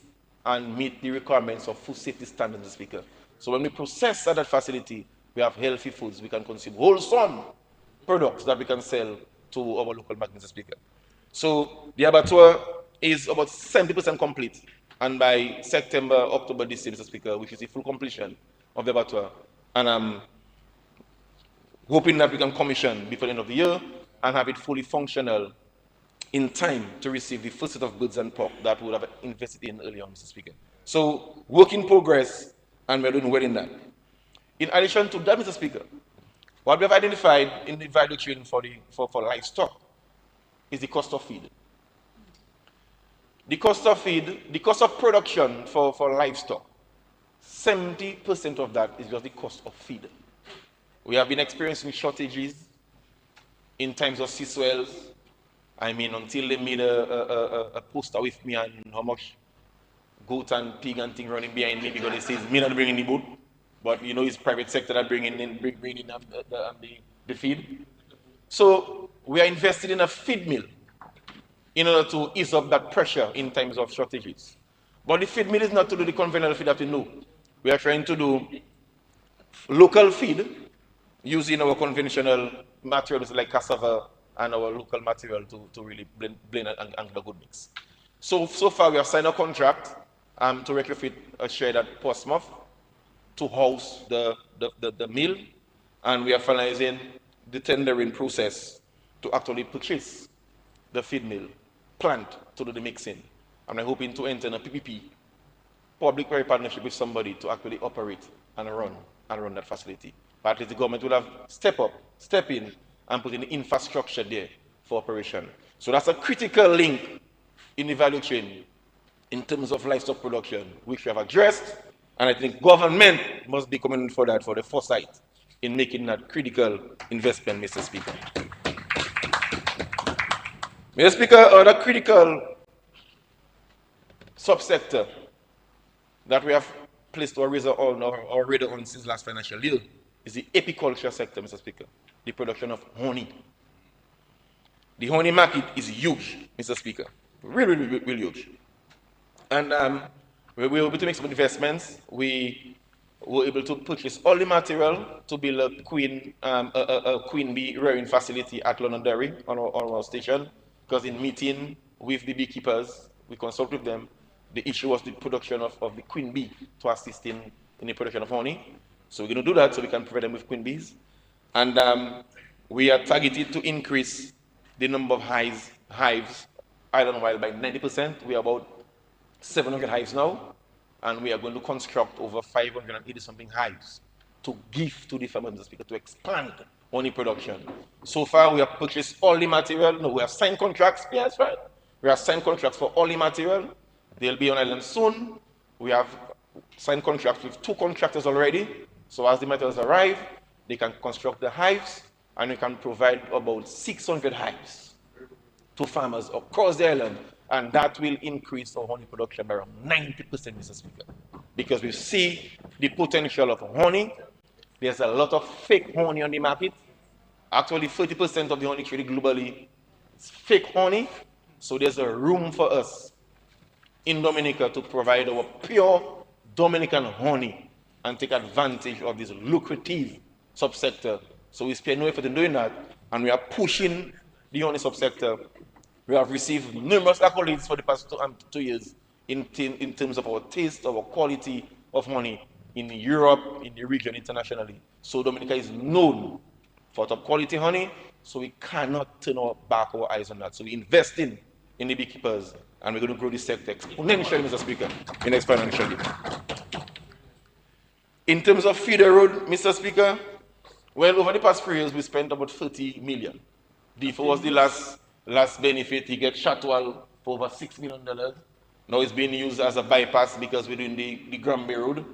Speaker 1: and meet the requirements of food safety standards, Mr. Speaker. So when we process at that facility, we have healthy foods, we can consume wholesome products that we can sell to our local market, Mr. Speaker. So the abattoir is about 70% complete. And by September, October this year, Mr. Speaker, which is the full completion of the abattoir. And I'm hoping that we can commission before the end of the year and have it fully functional in time to receive the first set of goods and pork that we would have invested in earlier on, Mr. Speaker. So work in progress, and we're doing well in that. In addition to that, Mr. Speaker, what we have identified in the value chain for livestock is the cost of feed. The cost of feed, the cost of production for livestock, 70% of that is just the cost of feed. We have been experiencing shortages in times of sea swells. I mean, until they made a poster with me and how much goat and pig and thing running behind me because they say me not bringing the boat, but you know it's private sector that bringing in the feed. So we are invested in a feed mill in order to ease up that pressure in times of shortages. But the feed mill is not to do the conventional feed that we know. We are trying to do local feed using our conventional materials like cassava and our local material to really blend and the good mix. So far we have signed a contract to retrofit a shed at Portsmouth to house the mill, and we are finalizing the tendering process to actually purchase the feed mill plant to do the mixing. And I'm hoping to enter in a PPP, public-private partnership with somebody to actually operate and run that facility. But at least the government will have step in and put in the infrastructure there for operation. So that's a critical link in the value chain in terms of livestock production, which we have addressed, and I think government must be coming for that, for the foresight in making that critical investment, Mr. Speaker. Mr. Speaker, other critical subsector that we have placed our razor on since last financial year is the apiculture sector, Mr. Speaker, the production of honey. The honey market is huge, Mr. Speaker, really huge. And we were able to make some investments. We were able to purchase all the material to build a queen bee rearing facility at Londonderry on our station, because in meeting with the beekeepers, we consult with them, the issue was the production of the queen bee to assist in the production of honey. So we're going to do that so we can provide them with queen bees. And we are targeted to increase the number of hives island-wide by 90%. We are about 700 hives now, and we are going to construct over 580-something hives to give to the farmers, Mr. Speaker, to expand honey production. So far, we have purchased all the material. No, we have signed contracts. Yes, right. We have signed contracts for all the material. They'll be on island soon. We have signed contracts with 2 contractors already. So as the materials arrive, they can construct the hives, and we can provide about 600 hives to farmers across the island, and that will increase our honey production by around 90%, Mr. Speaker. Because we see the potential of honey. There's a lot of fake honey on the market. Actually, 30% of the honey traded globally is fake honey. So there's a room for us in Dominica to provide our pure Dominican honey and take advantage of this lucrative subsector. So we spend no effort in doing that, and we are pushing the honey subsector. We have received numerous accolades for the past 2 years in terms of our taste, our quality of honey in Europe, in the region, internationally. So Dominica is known for top quality honey, so we cannot turn our eyes on that. So we invest in the beekeepers, and we're going to grow this sector exponentially, Mr. Speaker, in next financial year. In terms of feeder road, Mr. Speaker, well, over the past 3 years, we spent about 30 million. DFO was the last benefit. He gets Chatwal for over $6 million. Now it's being used as a bypass because we're doing the Granby Road.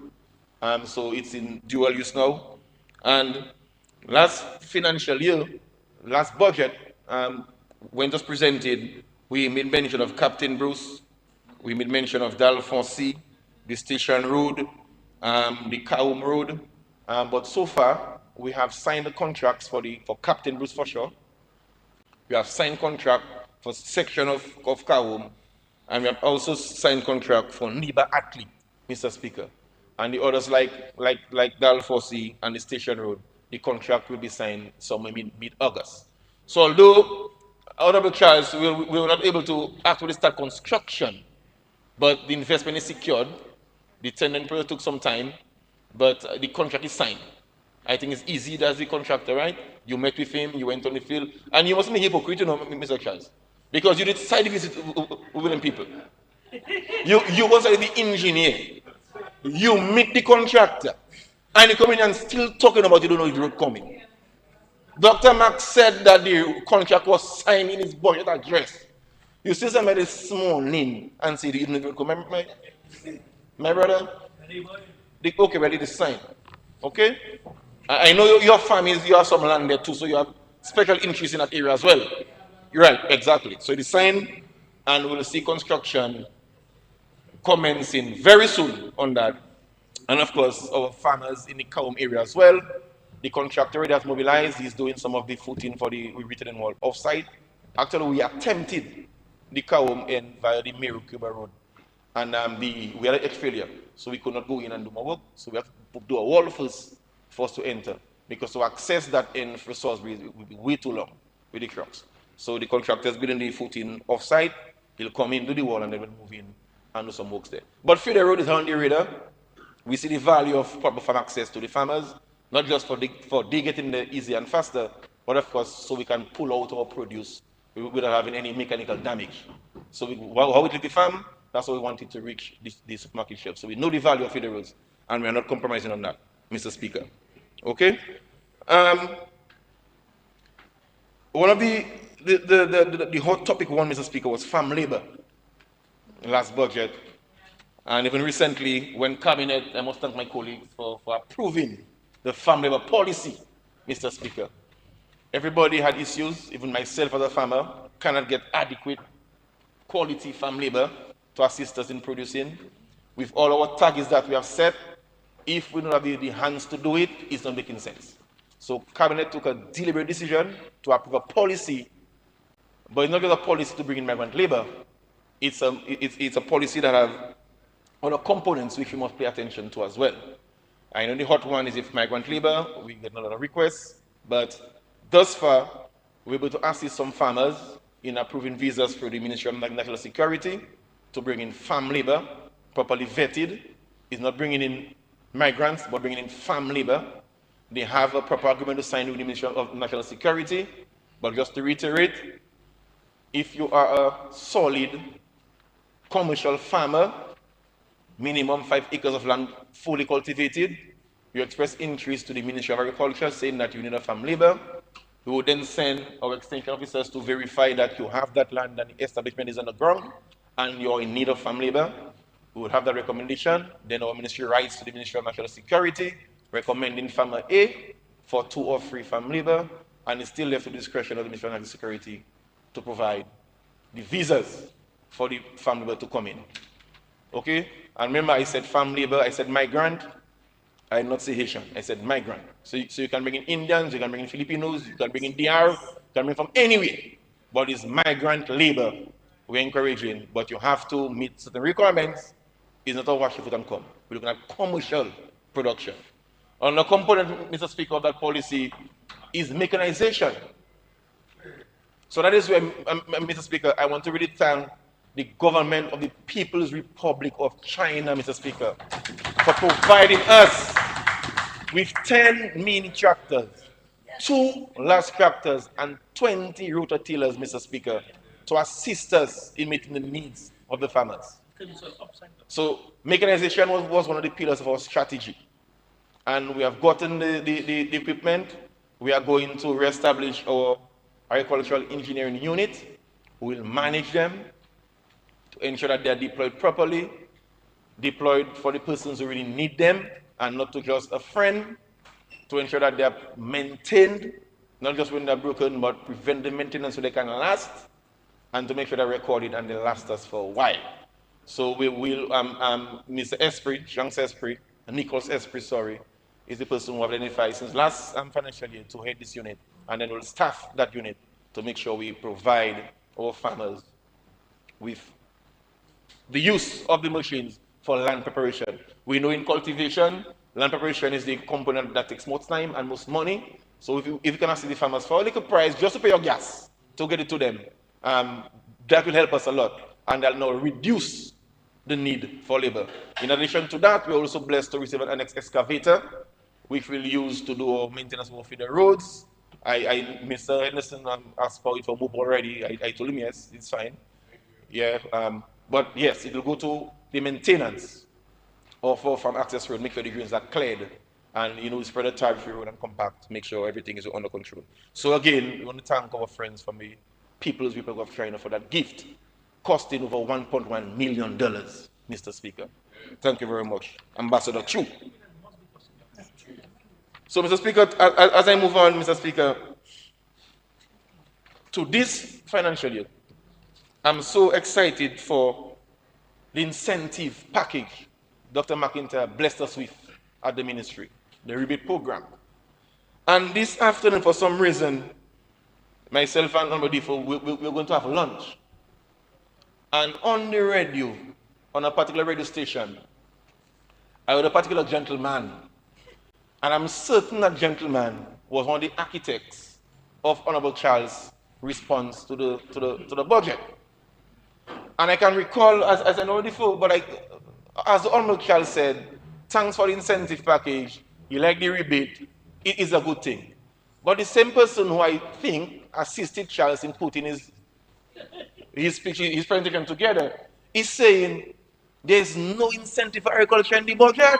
Speaker 1: So it's in dual use now. And last financial year, last budget, when it was presented, we made mention of Captain Bruce, we made mention of Dalfonsi, the Station Road, the Kaum Road. But so far, we have signed the contracts for Captain Bruce for sure. We have signed contract for section of Kaum, and we have also signed contract for Niba Atli, Mr. Speaker. And the others like Dalfosi and the Station Road, the contract will be signed somewhere mid-August. So although Honorable Charles, we were not able to actually start construction, but the investment is secured. The tenant period took some time, but the contract is signed. I think it's easy as the contractor, right? You met with him, you went on the field, and you mustn't be hypocrite, you know, Mr. Charles, because you did side visit with them people. You was the engineer. You meet the contractor, and you come in and still talking about you don't know if the road coming. Dr. Max said that the contract was signed in his budget address. You see somebody morning and say you didn't come. My brother? Okay, well, it is signed. Okay? I know your families, you have some land there too, so you have special interest in that area as well. You're right, exactly. So it is signed, and we'll see construction commencing very soon on that. And of course, our farmers in the Kaum area as well. The contractor already has mobilized. He's doing some of the footing for the retaining wall offsite. Actually, we attempted the Kaum in via the Meru Cuba Road. And we had an failure, so we could not go in and do more work. So we have to do a wall first for us to enter. Because to access that end for Salisbury will be way too long with the trucks. So the contractor is building the footing offsite. He'll come in, do the wall, and then we'll move in and do some works there. But Federal Road is on the radar. We see the value of proper farm access to the farmers, not just for they getting there easier and faster, but of course so we can pull out our produce without having any mechanical damage. So how we take the farm, that's how we want it to reach the supermarket shelf. So we know the value of Federal Roads, and we are not compromising on that, Mr. Speaker. Okay? One of the hot topic one, Mr. Speaker, was farm labor. Last budget. And even recently, when Cabinet, I must thank my colleagues for approving the farm labor policy, Mr. Speaker. Everybody had issues, even myself as a farmer, cannot get adequate quality farm labor to assist us in producing. With all our targets that we have set, if we don't have the hands to do it, it's not making sense. So Cabinet took a deliberate decision to approve a policy, but it's not just a policy to bring in migrant labor. It's a policy that has other components which we must pay attention to as well. I know the hot one is if migrant labor, we get a lot of requests, but thus far, we're able to assist some farmers in approving visas through the Ministry of National Security to bring in farm labor, properly vetted. It's not bringing in migrants, but bringing in farm labor. They have a proper agreement to sign with the Ministry of National Security, but just to reiterate, if you are a solid commercial farmer, minimum 5 acres of land fully cultivated, you express interest to the Ministry of Agriculture saying that you need a farm labor. We would then send our extension officers to verify that you have that land and the establishment is on the ground and you're in need of farm labor. We would have that recommendation. Then our ministry writes to the Ministry of National Security recommending farmer A for 2 or 3 farm labor, and it's still left to the discretion of the Ministry of National Security to provide the visas for the farm labor to come in. Okay? And remember, I said farm labor, I said migrant. I did not say Haitian, I said migrant. So you can bring in Indians, you can bring in Filipinos, you can bring in DR, you can bring from anywhere. But it's migrant labor we're encouraging, but you have to meet certain requirements. It's not a wash your foot and come. We're looking at commercial production. Another component, Mr. Speaker, of that policy is mechanization. So that is where, Mr. Speaker, I want to really thank the government of the People's Republic of China, Mr. Speaker, for providing us with 10 mini tractors, 2 large tractors, and 20 rototillers, Mr. Speaker, to assist us in meeting the needs of the farmers. So mechanization was one of the pillars of our strategy. And we have gotten the equipment. We are going to reestablish our agricultural engineering unit. We will manage them. to ensure that they are deployed properly, deployed for the persons who really need them, and not to just a friend, to ensure that they are maintained, not just when they're broken, but prevent the maintenance so they can last, and to make sure they're recorded and they last us for a while. So we will, Mr. Esprit, Jean Esprit, Nicholas Esprit, sorry, is the person who have identified since last financial year to head this unit, and then we'll staff that unit to make sure we provide our farmers with the use of the machines for land preparation. We know in cultivation, land preparation is the component that takes most time and most money. So if you can assist the farmers for a little price just to pay your gas to get it to them, that will help us a lot, and that will reduce the need for labor. In addition to that, we're also blessed to receive an excavator, which we'll use to do our maintenance of the roads. Mr. Henderson asked for it for move already. I told him yes, it's fine. Yeah, but yes, it will go to the maintenance of our farm access road, make sure the greens are cleared, and spread the tariff road and compact, make sure everything is under control. So again, we want to thank our friends from the People's Republic of China for that gift, costing over $1.1 million, Mr. Speaker. Thank you very much, Ambassador Chu. So, Mr. Speaker, as I move on, Mr. Speaker, to this financial year, I'm so excited for the incentive package Dr. McIntyre blessed us with at the ministry, the rebate program. And this afternoon, for some reason, myself and Honorable Defoe, we're going to have lunch. And on the radio, on a particular radio station, I heard a particular gentleman, and I'm certain that gentleman was one of the architects of Honorable Charles' response to the budget. And I can recall, as I know before, but as the Honorable Charles said, thanks for the incentive package, you like the rebate, it is a good thing. But the same person who I think assisted Charles in putting his presentation together is saying there's no incentive for agriculture in the budget.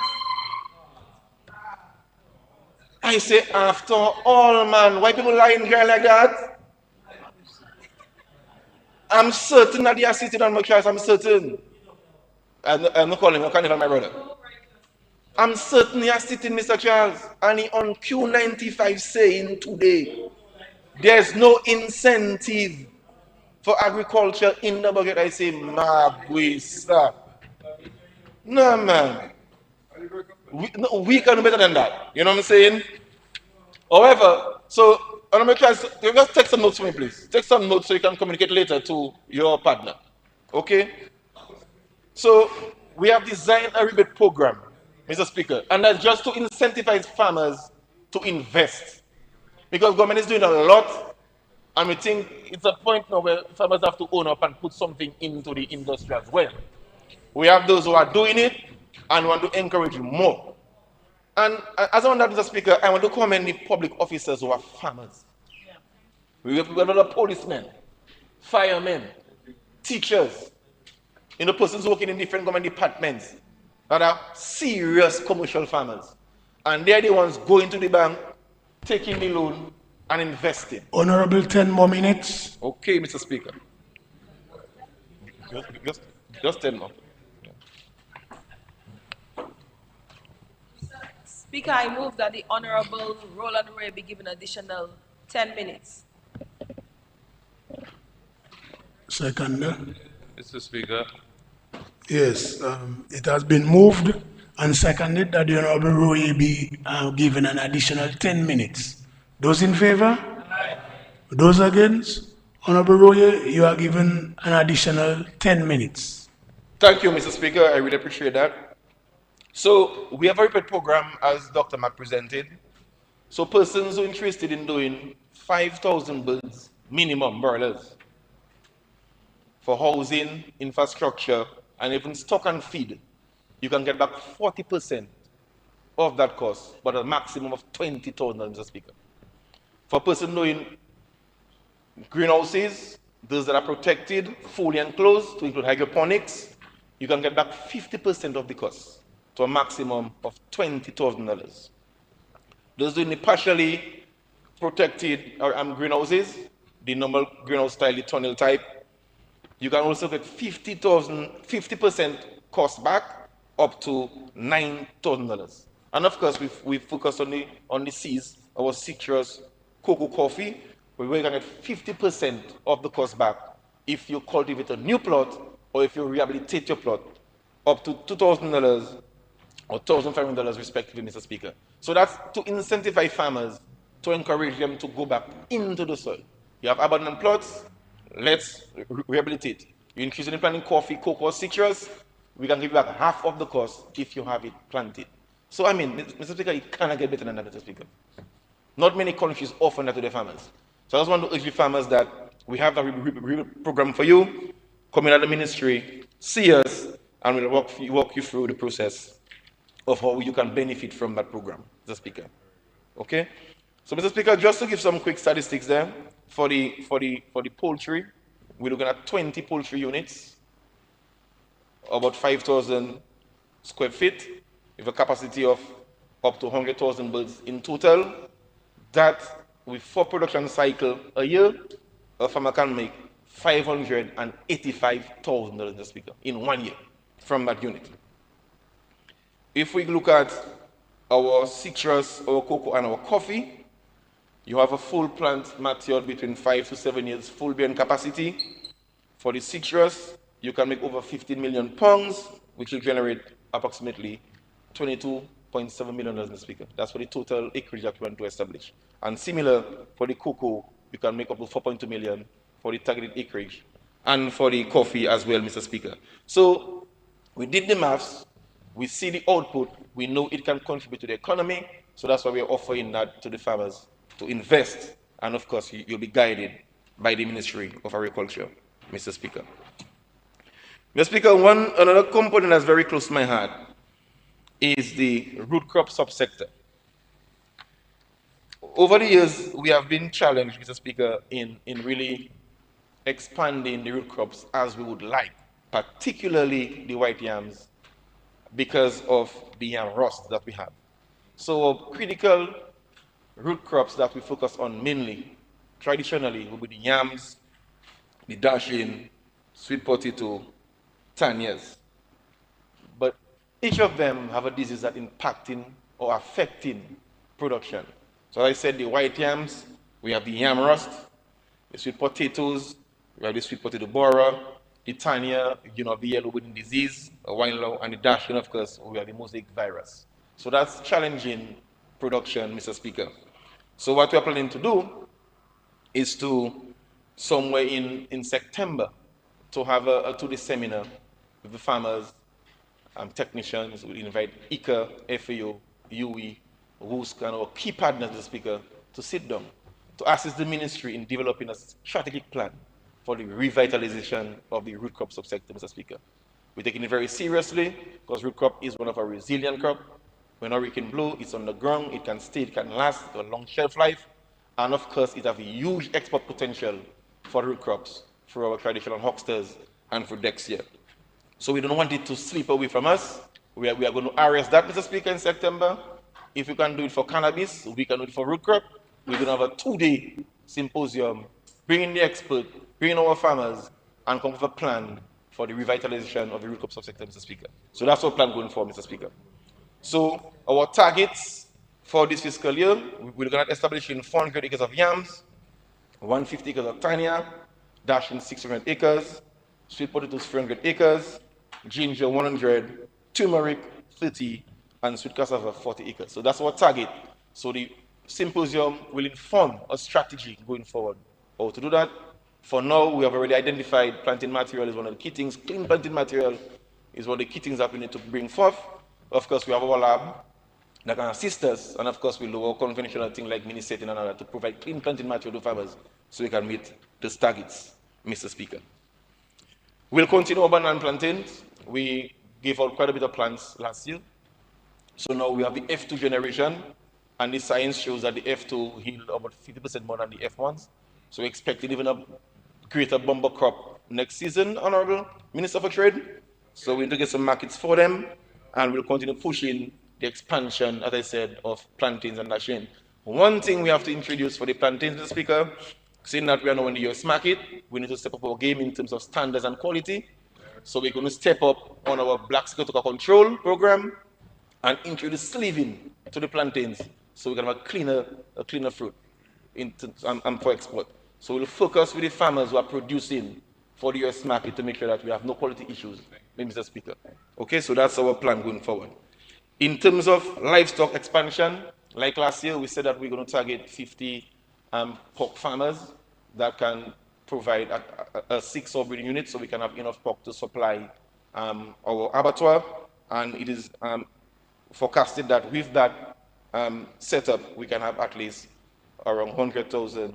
Speaker 1: I say, after all, man, why people lying here like that? I'm certain that they assisted on my Charles, I'm certain. I'm not calling him, I can't even my brother. I'm certain he assisted Mr. Charles, and he on Q95 saying today, there's no incentive for agriculture in the budget. I say, Magwisa. No, man. We can do better than that. You know what I'm saying? However, so I'm going to try, just take some notes for me, please. Take some notes so you can communicate later to your partner. Okay? So we have designed a rebate program, Mr. Speaker, and that's just to incentivize farmers to invest. Because government is doing a lot, and we think it's a point now where farmers have to own up and put something into the industry as well. We have those who are doing it and want to encourage more. And as I want that, Mr. Speaker, I want to commend the public officers who are farmers. We have a lot of policemen, firemen, teachers, persons working in different government departments that are serious commercial farmers. And they're the ones going to the bank, taking the loan, and investing.
Speaker 2: Honorable, 10 more minutes.
Speaker 1: Okay, Mr. Speaker. Just 10 more.
Speaker 3: Speaker, I move that the Honorable Roland Ray be given additional 10 minutes.
Speaker 2: Second.
Speaker 4: Mr. Speaker.
Speaker 2: Yes, it has been moved and seconded that the Honorable Roy be given an additional 10 minutes. Those in favor? Aye. Those against? Honorable Roy, you are given an additional 10 minutes.
Speaker 1: Thank you, Mr. Speaker. I really appreciate that. So we have a rebate program, as Dr. Mac presented. So persons who are interested in doing 5,000 birds minimum broilers for housing, infrastructure, and even stock and feed, you can get back 40% of that cost, but a maximum of 20,000, Mr. Speaker. For a person doing greenhouses, those that are protected, fully enclosed, to include hydroponics, you can get back 50% of the cost to a maximum of $20,000. Those doing the partially protected greenhouses, the normal greenhouse style, the tunnel type, You can also get 50% cost back up to $9,000. And of course, we focus on the C's, our citrus, cocoa, coffee, where we can get 50% of the cost back if you cultivate a new plot or if you rehabilitate your plot, up to $2,000 or $1,500 respectively, Mr. Speaker. So that's to incentivize farmers, to encourage them to go back into the soil. You have abandoned plots, let's rehabilitate. You increase in planting coffee, cocoa, citrus, we can give you back half of the cost if you have it planted. So I mean, Mr. Speaker, it cannot get better than that, Mr. Speaker. Not many countries offer that to their farmers. So I just want to urge the farmers that we have a program for you. Come in at the ministry, see us, and we'll walk you through the process of how you can benefit from that program, Mr. Speaker. Okay? So, Mr. Speaker, just to give some quick statistics there, for the poultry, we're looking at 20 poultry units, about 5,000 square feet, with a capacity of up to 100,000 birds in total. That, with 4 production cycles a year, a farmer can make $585,000, Mr. Speaker, in 1 year from that unit. If we look at our citrus, our cocoa, and our coffee, you have a full plant matured between 5 to 7 years, full bearing capacity. For the citrus, you can make over 15 million pounds, which will generate approximately $22.7 million, Mr. Speaker. That's for the total acreage that we want to establish. And similar for the cocoa, you can make up to 4.2 million for the targeted acreage, and for the coffee as well, Mr. Speaker. So we did the maths, we see the output, we know it can contribute to the economy, so that's why we're offering that to the farmers to invest, and of course you'll be guided by the Ministry of Agriculture, Mr. Speaker. Mr. Speaker, another component that's very close to my heart is the root crop subsector. Over the years, we have been challenged, Mr. Speaker, in really expanding the root crops as we would like, particularly the white yams, because of the yam rust that we have. So critical root crops that we focus on mainly, traditionally, will be the yams, the dashing, sweet potato, tanyas. But each of them have a disease that impacting or affecting production. So as I said, the white yams, we have the yam rust, the sweet potatoes, we have the sweet potato borer, the tanya, the yellow wooden disease, winelow, and the dashing, of course, we have the mosaic virus. So that's challenging production, Mr. Speaker. So what we're planning to do is to, somewhere in September, to have a 2-day seminar with the farmers, technicians. We invite ICA, FAO, UE, RUSC, and our key partners, Mr. Speaker, to sit down, to assist the ministry in developing a strategic plan for the revitalization of the root crop subsector, Mr. Speaker. We're taking it very seriously because root crop is one of our resilient crops. When a hurricane blows, it's on the ground, it can stay, it can last, a long shelf life, and of course, it has a huge export potential for root crops, for our traditional hucksters, and for next year. So we don't want it to slip away from us. We are going to arrest that, Mr. Speaker, in September. If we can do it for cannabis, we can do it for root crop. We're going to have a 2-day symposium, bringing the expert, bringing our farmers, and come up with a plan for the revitalization of the root crop subsector, Mr. Speaker. So that's our plan going forward, Mr. Speaker. So our targets for this fiscal year, we're going to establish 400 acres of yams, 150 acres of tanya, dashing 600 acres, sweet potatoes 300 acres, ginger 100, turmeric 30, and sweet cassava 40 acres. So that's our target. So the symposium will inform a strategy going forward. How to do that? For now, we have already identified planting material as one of the key things. Clean planting material is one of the key things that we need to bring forth. Of course, we have our lab that can assist us, and of course, we do our conventional thing like mini setting and other to provide clean planting material to farmers so we can meet those targets, Mr. Speaker. We'll continue our banana plantains. We gave out quite a bit of plants last year. So now we have the F2 generation, and the science shows that the F2 yield about 50% more than the F1s. So we expect even a greater bumper crop next season, Honorable Minister for Trade. So we need to get some markets for them, and we'll continue pushing the expansion, as I said, of plantains and dashing. One thing we have to introduce for the plantains, Mr. Speaker, Seeing that we are now in the US market, we need to step up our game in terms of standards and quality. So we're going to step up on our black security control program and introduce sleeving to the plantains so we can have a cleaner fruit for export. So we'll focus with the farmers who are producing for the US market to make sure that we have no quality issues, Mr. Speaker. Okay, so that's our plan going forward. In terms of livestock expansion, like last year, we said that we're going to target 50 pork farmers that can provide a 6 breeding unit so we can have enough pork to supply our abattoir. And it is forecasted that with that setup, we can have at least around 100,000,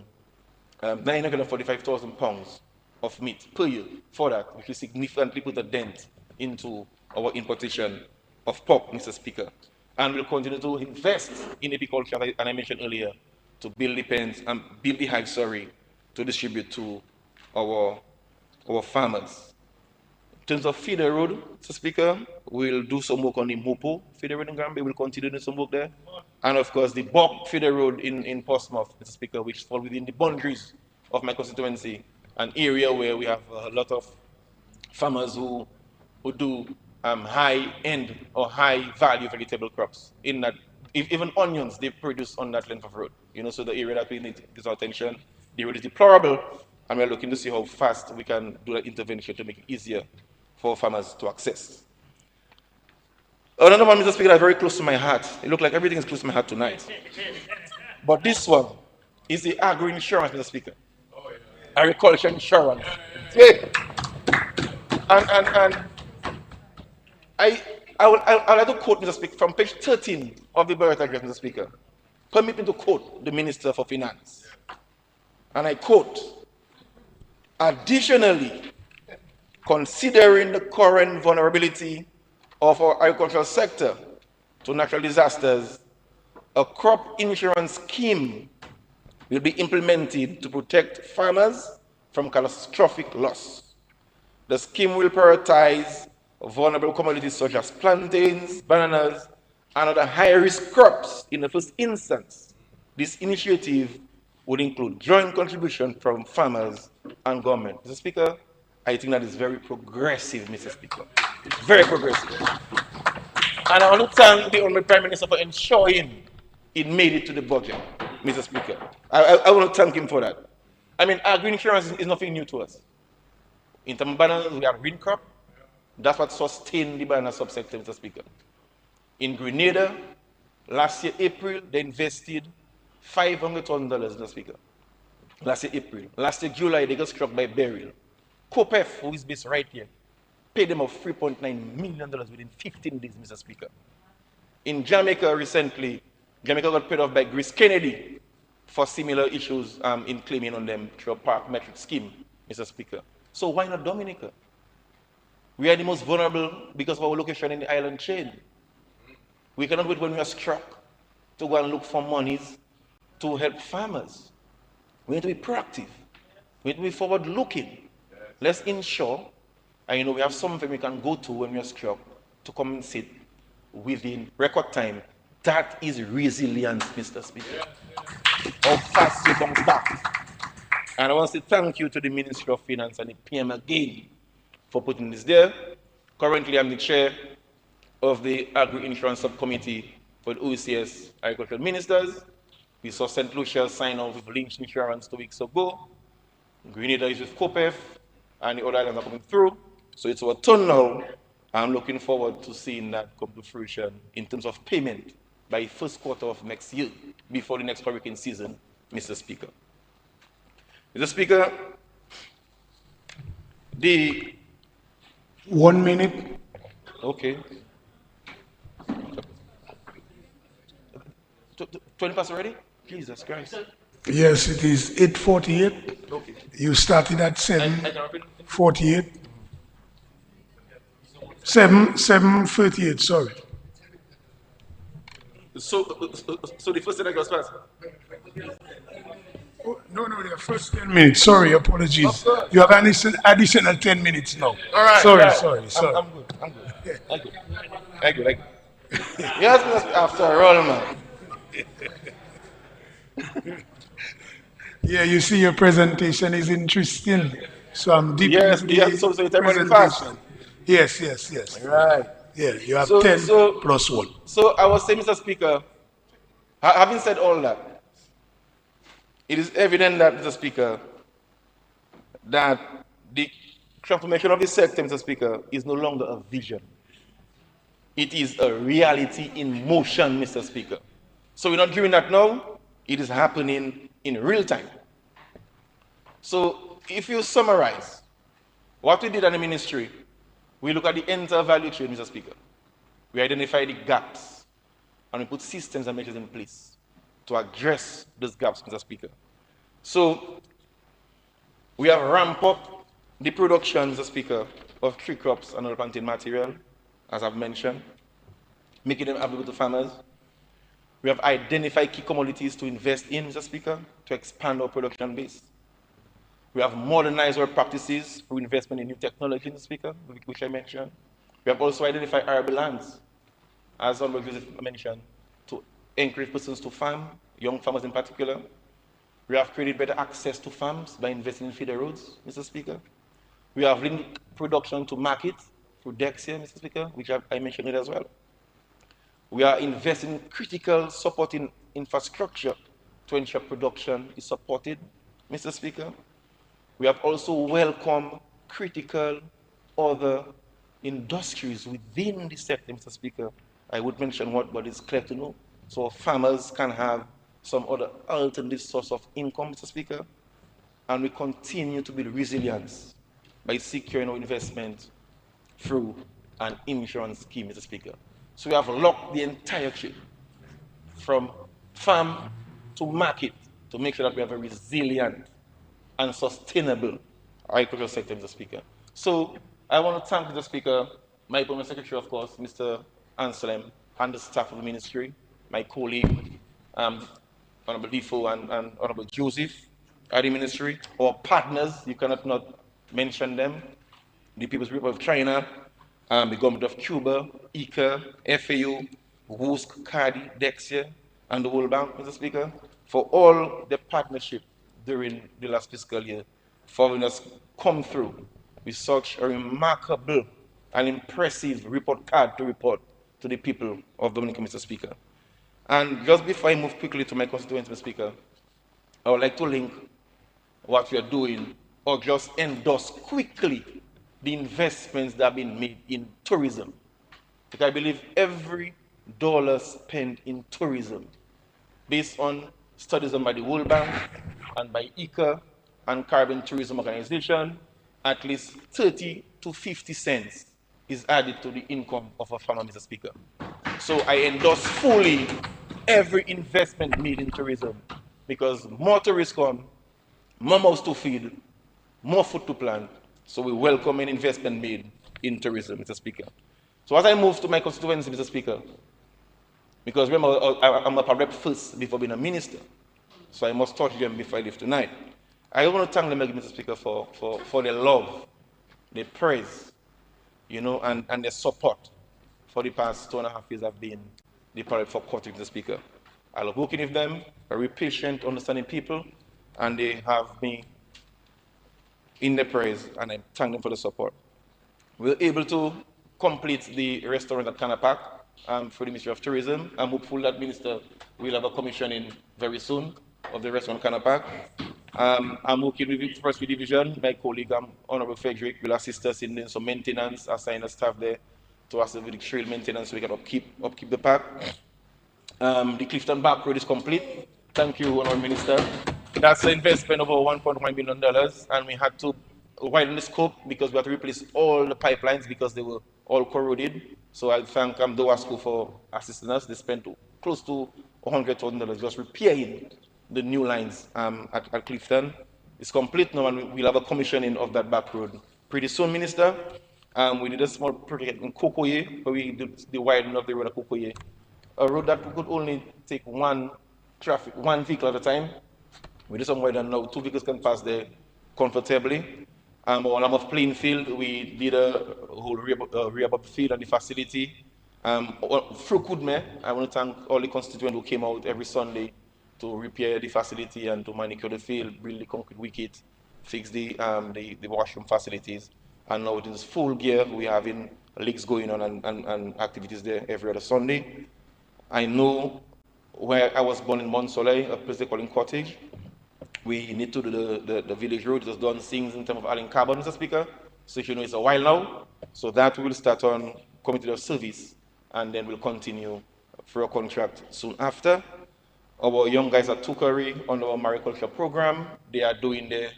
Speaker 1: 945,000 pounds of meat per year for that, which will significantly put a dent into our importation of pork, Mr. Speaker. And we'll continue to invest in apiculture, and I mentioned earlier, to build the pens and build the hives, to distribute to our farmers. In terms of feeder road, Mr. Speaker, we'll do some work on the Mopo feeder road in Gambia. We'll continue doing some work there. And of course, the Bok feeder road in Portsmouth, Mr. Speaker, which fall within the boundaries of my constituency, an area where we have a lot of farmers who do high-end or high-value vegetable crops. In that, even onions, they produce on that length of road. So the area that we need gives our attention. The road is deplorable, and we're looking to see how fast we can do that intervention to make it easier for farmers to access. Another one, Mr. Speaker, that's very close to my heart. It looks like everything is close to my heart tonight. But this one is the agro insurance, Mr. Speaker. Agriculture insurance. Yeah. And I'll like to quote, Mr. Speaker, from page 13 of the Budget Address, Mr. Speaker. Permit me to quote the Minister for Finance. And I quote, additionally, considering the current vulnerability of our agricultural sector to natural disasters, a crop insurance scheme will be implemented to protect farmers from catastrophic loss. The scheme will prioritize vulnerable commodities such as plantains, bananas, and other high-risk crops in the first instance. This initiative would include joint contribution from farmers and government. Mr. Speaker, I think that is very progressive, Mr. Speaker. It's very progressive. And I want to thank the Honorable Prime Minister for ensuring it made it to the budget, Mr. Speaker. I want to thank him for that. I mean, agri insurance is nothing new to us. In terms of bananas, we have green crop. That's what sustained the banana subsector, Mr. Speaker. In Grenada, last year, April, they invested $500,000, Mr. Speaker. Last year, April. Last year, July, they got struck by burial. COPEF, who is based right here, paid them off $3.9 million within 15 days, Mr. Speaker. In Jamaica recently, Jamaica got paid off by Grace Kennedy for similar issues in claiming on them through a park metric scheme, Mr. Speaker. So why not Dominica? We are the most vulnerable because of our location in the island chain. We cannot wait when we are struck to go and look for monies to help farmers. We need to be proactive. We need to be forward-looking. Let's ensure, and we have something we can go to when we are struck to compensate within record time. That is resilience, Mr. Speaker. How fast you bounce back. And I want to say thank you to the Ministry of Finance and the PM again for putting this there. Currently, I'm the chair of the Agri-Insurance Subcommittee for the OECS Agricultural Ministers. We saw St. Lucia sign off with Lynch Insurance 2 weeks ago. Grenada is with COPEF, and the other islands are coming through. So it's our turn now. I'm looking forward to seeing that come to fruition in terms of payment by first quarter of next year, before the next hurricane season, Mr. Speaker. Mr. Speaker, the
Speaker 2: 1 minute.
Speaker 1: Okay. 20 past already? Jesus Christ.
Speaker 2: Yes, it is 8:48.
Speaker 1: Okay.
Speaker 2: You started at 7:48. 7:38. Sorry.
Speaker 1: So the first thing I got passed.
Speaker 2: Oh, no, the first 10 minutes. Sorry, apologies. You have an additional 10 minutes now.
Speaker 1: All right.
Speaker 2: Sorry.
Speaker 1: I'm good. Yes, after all, man.
Speaker 2: Yeah, you see, your presentation is interesting. So I'm deep
Speaker 1: Yes,
Speaker 2: in
Speaker 1: yes.
Speaker 2: the
Speaker 1: So it's running fast.
Speaker 2: presentation. Yes, yes, yes.
Speaker 1: Right.
Speaker 2: Yeah, you have
Speaker 1: So
Speaker 2: 10
Speaker 1: so
Speaker 2: plus 1.
Speaker 1: so I was saying, Mr. Speaker, having said all that, it is evident that, Mr. Speaker, that the transformation of the sector, Mr. Speaker, is no longer a vision. It is a reality in motion, Mr. Speaker. So we're not doing that now. It is happening in real time. So if you summarize what we did at the ministry, we look at the entire value chain, Mr. Speaker. We identify the gaps and we put systems and measures in place to address those gaps, Mr. Speaker. So we have ramped up the production, Mr. Speaker, of tree crops and other planting material, as I've mentioned, making them available to farmers. We have identified key commodities to invest in, Mr. Speaker, to expand our production base. We have modernized our practices through investment in new technology, Mr. Speaker, which I mentioned. We have also identified arable lands, as Honorable Joseph mentioned, to encourage persons to farm, young farmers in particular. We have created better access to farms by investing in feeder roads, Mr. Speaker. We have linked production to market through Dexia, Mr. Speaker, which I mentioned it as well. We are investing in critical supporting infrastructure to ensure production is supported, Mr. Speaker. We have also welcomed critical other industries within the sector, Mr. Speaker. I would mention what, but it's clear to know. So farmers can have some other alternative source of income, Mr. Speaker. And we continue to build resilience by securing our investment through an insurance scheme, Mr. Speaker. So we have locked the entire chain from farm to market to make sure that we have a resilient and sustainable agricultural sector, Mr. Speaker. So I want to thank Mr. Speaker, my Permanent Secretary, of course, Mr. Anselm, and the staff of the ministry, my colleague, Honorable Defoe and Honorable Joseph at the ministry, our partners, you cannot not mention them, the People's Republic of China, the government of Cuba, ICA, FAO, WUSC, CARDI, DEXIA, and the World Bank, Mr. Speaker, for all the partnership during the last fiscal year, for having us come through with such a remarkable and impressive report card to report to the people of Dominica, Mr. Speaker. And just before I move quickly to my constituents, Mr. Speaker, I would like to link what we are doing or just endorse quickly the investments that have been made in tourism. Because I believe every dollar spent in tourism, based on studies done by the World Bank and by ICA and Carbon Tourism Organization, at least 30 to 50 cents is added to the income of a farmer, Mr. Speaker. So I endorse fully every investment made in tourism because more tourists come, more mouths to feed, more food to plant. So we welcome an investment made in tourism, Mr. Speaker. So as I move to my constituency, Mr. Speaker, because remember, I'm a rep first before being a minister, so I must touch them before I leave tonight. I want to thank them again, Mr. Speaker, for their love, their praise, and their support for the past 2.5 years I've been the parliament for court, Mr. Speaker. I love working with them, very patient, understanding people, and they have me in their praise, and I thank them for the support. We were able to complete the restaurant at Canapac for the Ministry of Tourism. I'm hopeful that Minister will have a commissioning very soon of the restaurant Canapac. I'm working with the Forestry Division. My colleague, Honorable Frederick, will assist us in doing some maintenance, assign a staff there to assist with the trail maintenance so we can upkeep the park. The Clifton Back Road is complete. Thank you, Honorable Minister. That's an investment of over $1.1 million, and we had to widen the scope because we had to replace all the pipelines because they were all corroded. So I thank DOASCO for assisting us. They spent close to $100,000 just repairing the new lines at Clifton. It's complete now, and we'll have a commissioning of that back road pretty soon, Minister. We did a small project in Kokoye, where we did the widening of the road at Kokoye. A road that could only take one vehicle at a time. We did some widening now, 2 vehicles can pass there comfortably. On of playing field, we did a whole rehab of the field and the facility. Through Kudme, I want to thank all the constituents who came out every Sunday to repair the facility and to manicure the field, build the concrete wicket, fix the washroom facilities. And now it is full gear. We're having leagues going on and activities there every other Sunday. I know where I was born in Mont Soleil, a place they call in Cottage. We need to do the village road. It was done things in terms of adding carbon, Mr. Speaker. So you know it's a while now. So that will start on committee of service and then we'll continue for a contract soon after. Our young guys at Tukari on our mariculture program, they are doing the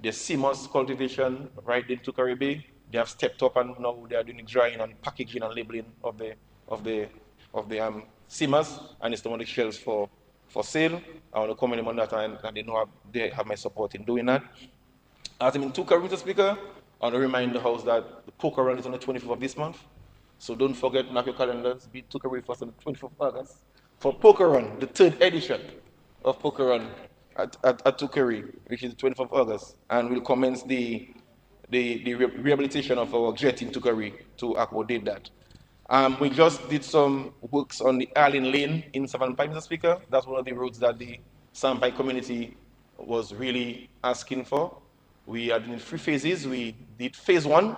Speaker 1: CMOS cultivation right in Tukari Bay. They have stepped up and now they are doing the drying and packaging and labeling of the CMOS and it's on the shelves for sale. I want to comment on that and they know they have my support in doing that. As I'm in Tukari, Mr. Speaker, I want to remind the House that the poker run is on the 24th of this month. So don't forget, mark your calendars, be Tukari first on the 24th of August for Poker Run, the third edition of Poker Run at Tukari, which is the 24th of August. And we'll commence the rehabilitation of our jet in Tukari to accommodate that. We just did some works on the Allen Lane in Savannah, Mr. Speaker. That's one of the roads that the Sampai community was really asking for. We are doing 3 phases. We did phase 1,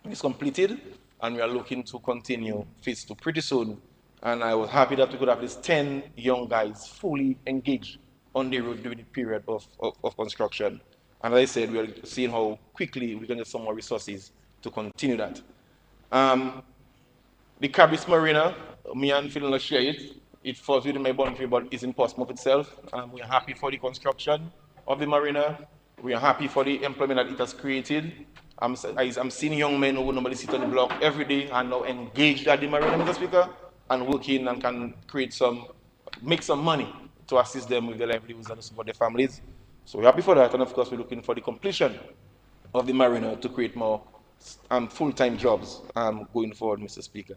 Speaker 1: it's completed, and we are looking to continue phase 2 pretty soon. And I was happy that we could have these 10 young guys fully engaged on the road during the period of construction. And as I said, we are seeing how quickly we can get some more resources to continue that. The Cabris Marina, me and Phil share it. It falls within my boundary, but it's in Portsmouth itself. We are happy for the construction of the marina. We are happy for the employment that it has created. I'm seeing young men who would normally sit on the block every day and now engaged at the marina, Mr. Speaker, and working and can make some money to assist them with their livelihoods and support their families. So we're happy for that, and of course we're looking for the completion of the marina to create more full-time jobs going forward, Mr. Speaker.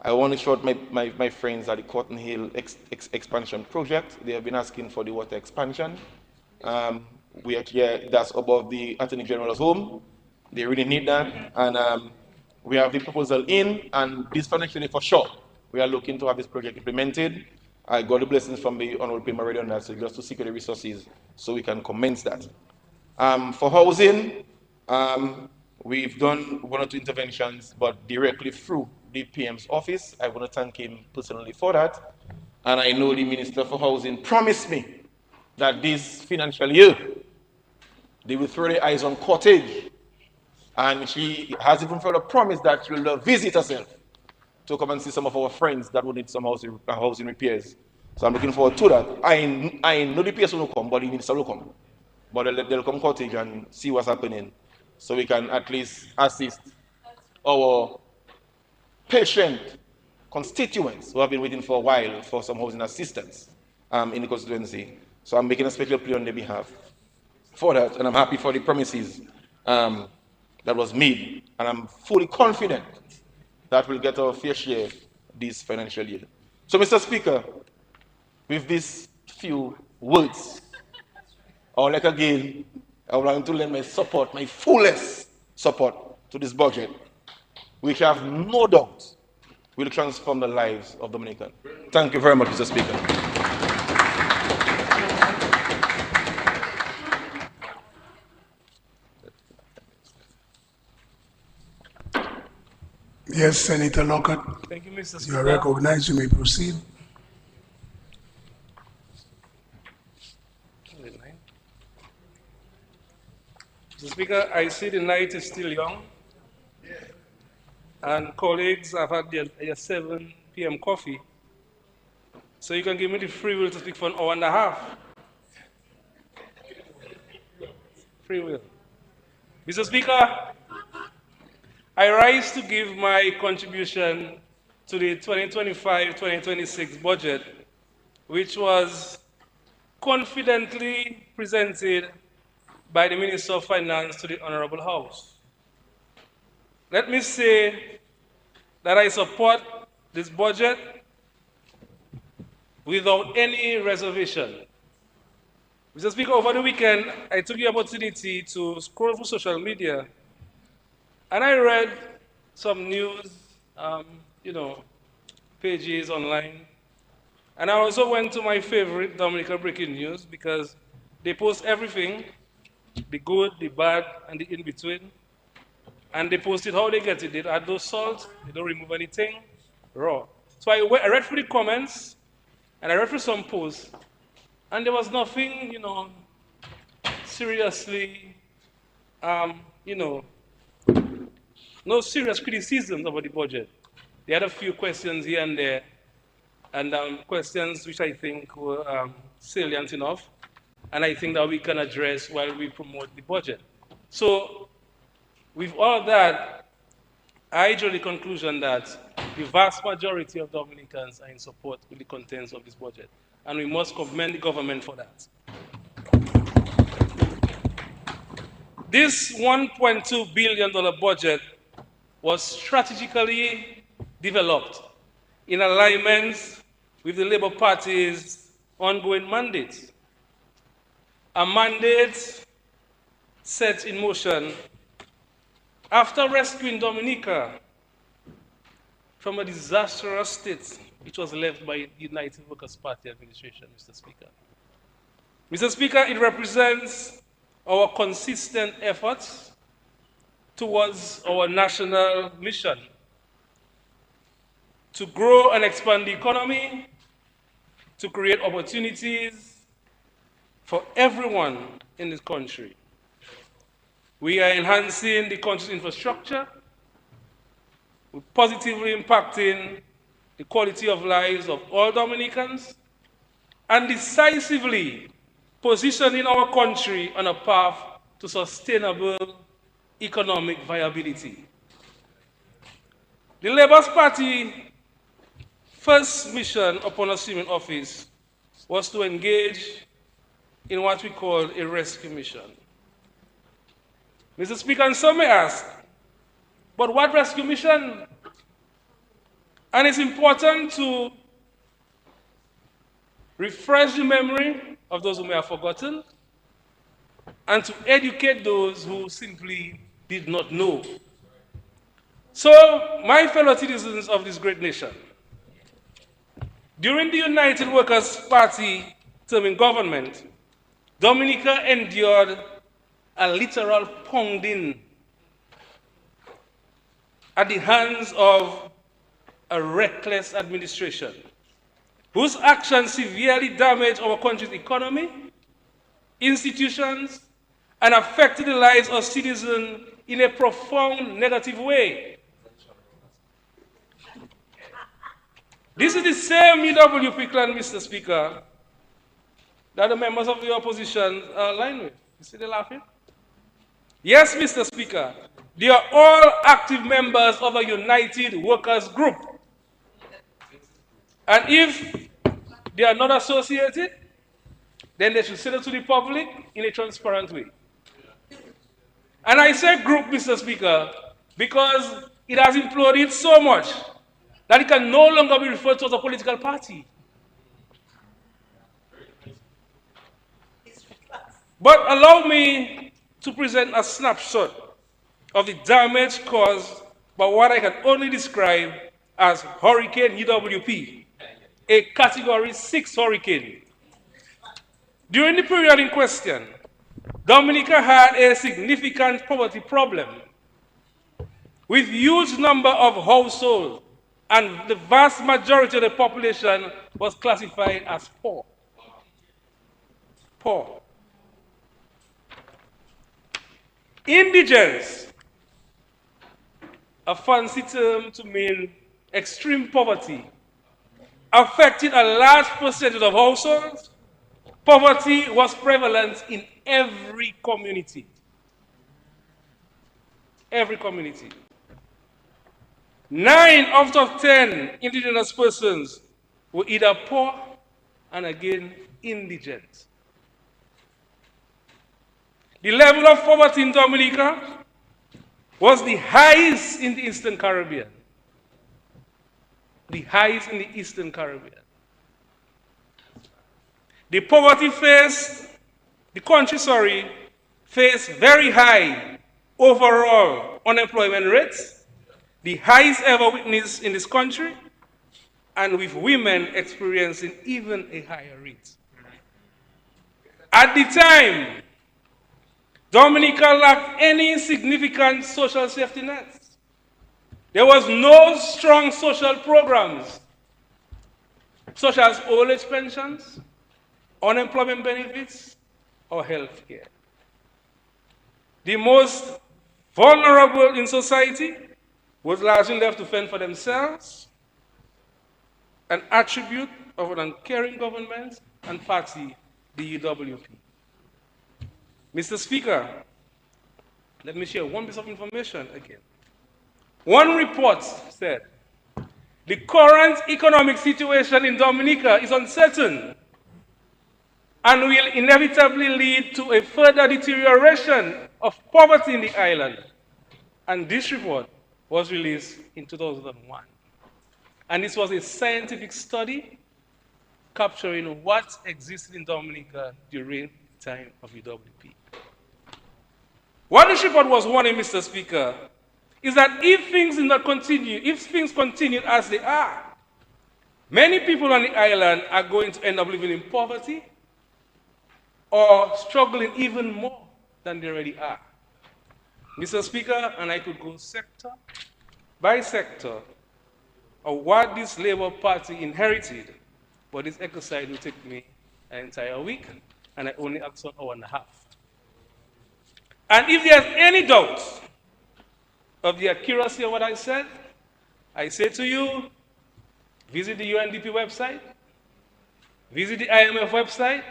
Speaker 1: I want to shout my friends at the Cotton Hill expansion project. They have been asking for the water expansion. We are here, that's above the Attorney General's home. They really need that. And we have the proposal in, and this financially for sure, we are looking to have this project implemented. I got the blessings from the Honorable Pima already on that, so just to secure the resources so we can commence that. For housing, we've done 1 or 2 interventions, but directly through the PM's office. I want to thank him personally for that. And I know the Minister for Housing promised me that this financial year, they will throw their eyes on Cottage. And she has even further promised that she will visit herself to come and see some of our friends that will need some housing repairs. So I'm looking forward to that. I know the person will come, but the minister will come. But they'll come Cottage and see what's happening so we can at least assist our patient constituents who have been waiting for a while for some housing assistance in the constituency. So I'm making a special plea on their behalf for that, and I'm happy for the promises that was made, and I'm fully confident that we'll get our fair share this financial year. So, Mr. Speaker, with these few words, I would like again, I would like to lend my support, my fullest support to this budget, which I have no doubt will transform the lives of Dominicans. Thank you very much, Mr. Speaker.
Speaker 2: Yes, Senator Lockhart.
Speaker 4: Thank you, Mr.
Speaker 2: You are
Speaker 4: Speaker.
Speaker 2: recognized. You may proceed.
Speaker 4: Mr. Speaker, I see the night is still young. And colleagues have had their 7 p.m. coffee. So you can give me the free will to speak for an hour and a half. Free will. Mr. Speaker, I rise to give my contribution to the 2025-2026 budget, which was confidently presented by the Minister of Finance to the Honorable House. Let me say that I support this budget without any reservation. Mr. Speaker, over the weekend, I took the opportunity to scroll through social media, and I read some news, pages online, And I also went to my favorite Dominica Breaking News because they post everything, the good, the bad, and the in-between. And they posted how they get it. They add no salt, they don't remove anything, raw. So I read through the comments, and I read through some posts, and there was nothing, seriously, you know, no serious criticisms about the budget. They had a few questions here and there, and questions which I think were salient enough, and I think that we can address while we promote the budget. So, with all that, I draw the conclusion that the vast majority of Dominicans are in support with the contents of this budget, and we must commend the government for that. This $1.2 billion budget was strategically developed in alignment with the Labour Party's ongoing mandate. A mandate set in motion after rescuing Dominica from a disastrous state which was left by the United Workers' Party administration, Mr. Speaker. Mr. Speaker, it represents our consistent efforts towards our national mission to grow and expand the economy, to create opportunities for everyone in this country. We are enhancing the country's infrastructure, we're positively impacting the quality of lives of all Dominicans, and decisively positioning our country on a path to sustainable economic viability. The Labour Party's first mission upon assuming office was to engage in what we call a rescue mission. Mr. Speaker, and some may ask, but what rescue mission? And it's important to refresh the memory of those who may have forgotten and to educate those who simply did not know. So, my fellow citizens of this great nation, during the United Workers' Party term in government, Dominica endured a literal pounding at the hands of a reckless administration whose actions severely damaged our country's economy, institutions, and affected the lives of citizens in a profound negative way. This is the same UWP clan, Mr. Speaker, that the members of the opposition are aligned with. You see they laughing? Yes, Mr. Speaker, they are all active members of a united workers group. And if they are not associated, then they should say it to the public in a transparent way. And I say group, Mr. Speaker, because it has imploded so much that it can no longer be referred to as a political party. But allow me to present a snapshot of the damage caused by what I can only describe as Hurricane UWP, a Category 6 hurricane. During the period in question, Dominica had a significant poverty problem with huge number of households, and the vast majority of the population was classified as poor. Poor. Indigence, a fancy term to mean extreme poverty, affected a large percentage of households. Poverty was prevalent in every community. Every community. 9 out of 10 indigenous persons were either poor and again indigent. The level of poverty in Dominica was the highest in the Eastern Caribbean. The highest in the Eastern Caribbean. The country faced very high overall unemployment rates, the highest ever witnessed in this country, and with women experiencing even a higher rate. At the time, Dominica lacked any significant social safety nets. There was no strong social programs, such as old age pensions, unemployment benefits, or health care. The most vulnerable in society was largely left to fend for themselves, an attribute of an uncaring government and party, the UWP. Mr. Speaker, let me share one piece of information again. One report said, the current economic situation in Dominica is uncertain and will inevitably lead to a further deterioration of poverty in the island. And this report was released in 2001. And this was a scientific study capturing what existed in Dominica during the time of UWP. What this report was warning, Mr. Speaker, is that if things continue as they are, many people on the island are going to end up living in poverty or struggling even more than they already are. Mr. Speaker, and I could go sector by sector of what this Labour Party inherited, but this exercise will take me an entire week, and I only asked 1 hour and a half. And if there's any doubt of the accuracy of what I say to you, visit the UNDP website, visit the IMF website,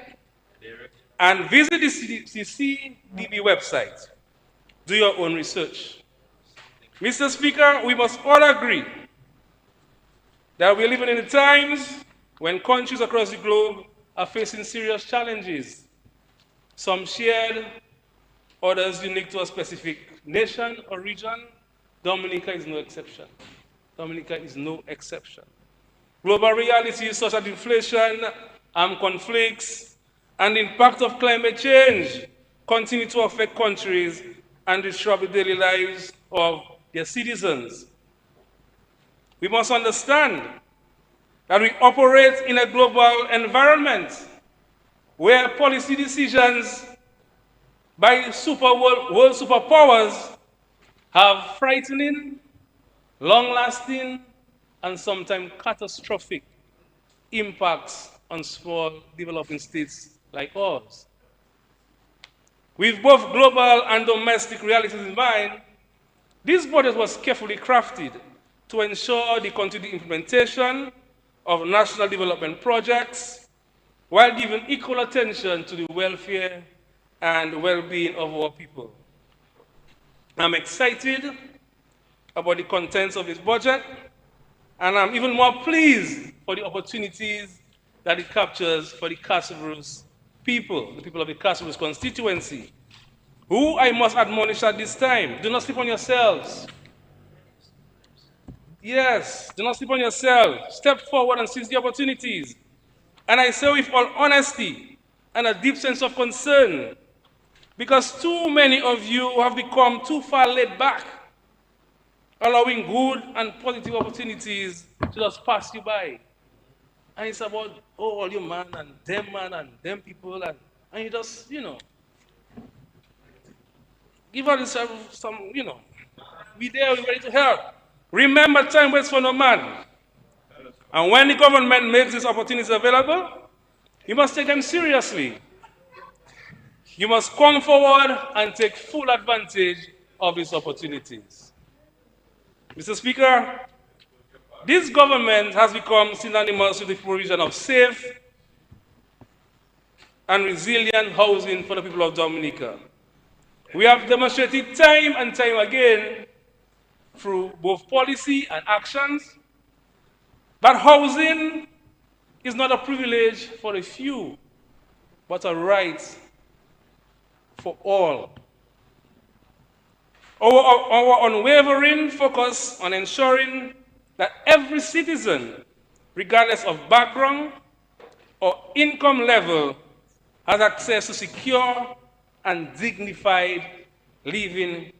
Speaker 4: and visit the CCDB website. Do your own research. Mr. Speaker, we must all agree that we're living in times when countries across the globe are facing serious challenges, some shared, others unique to a specific nation or region. Dominica is no exception. Dominica is no exception. Global realities such as inflation, armed conflicts, and the impact of climate change continue to affect countries and disrupt the daily lives of their citizens. We must understand that we operate in a global environment where policy decisions by world superpowers have frightening, long-lasting, and sometimes catastrophic impacts on small developing states like ours. With both global and domestic realities in mind, this budget was carefully crafted to ensure the continued implementation of national development projects while giving equal attention to the welfare and well-being of our people. I'm excited about the contents of this budget, and I'm even more pleased for the opportunities that it captures for the Castle people, the people of the Castle constituency, who I must admonish at this time, do not sleep on yourselves. Yes, do not sleep on yourselves. Step forward and seize the opportunities. And I say with all honesty and a deep sense of concern, because too many of you have become too far laid back, allowing good and positive opportunities to just pass you by. And it's about, oh, all you man and them people, and you just, give us some, be there, we're ready to help. Remember, time waits for no man. And when the government makes these opportunities available, you must take them seriously. You must come forward and take full advantage of these opportunities. Mr. Speaker, this government has become synonymous with the provision of safe and resilient housing for the people of Dominica. We have demonstrated time and time again through both policy and actions that housing is not a privilege for a few, but a right for all. Our unwavering focus on ensuring that every citizen, regardless of background or income level, has access to secure and dignified living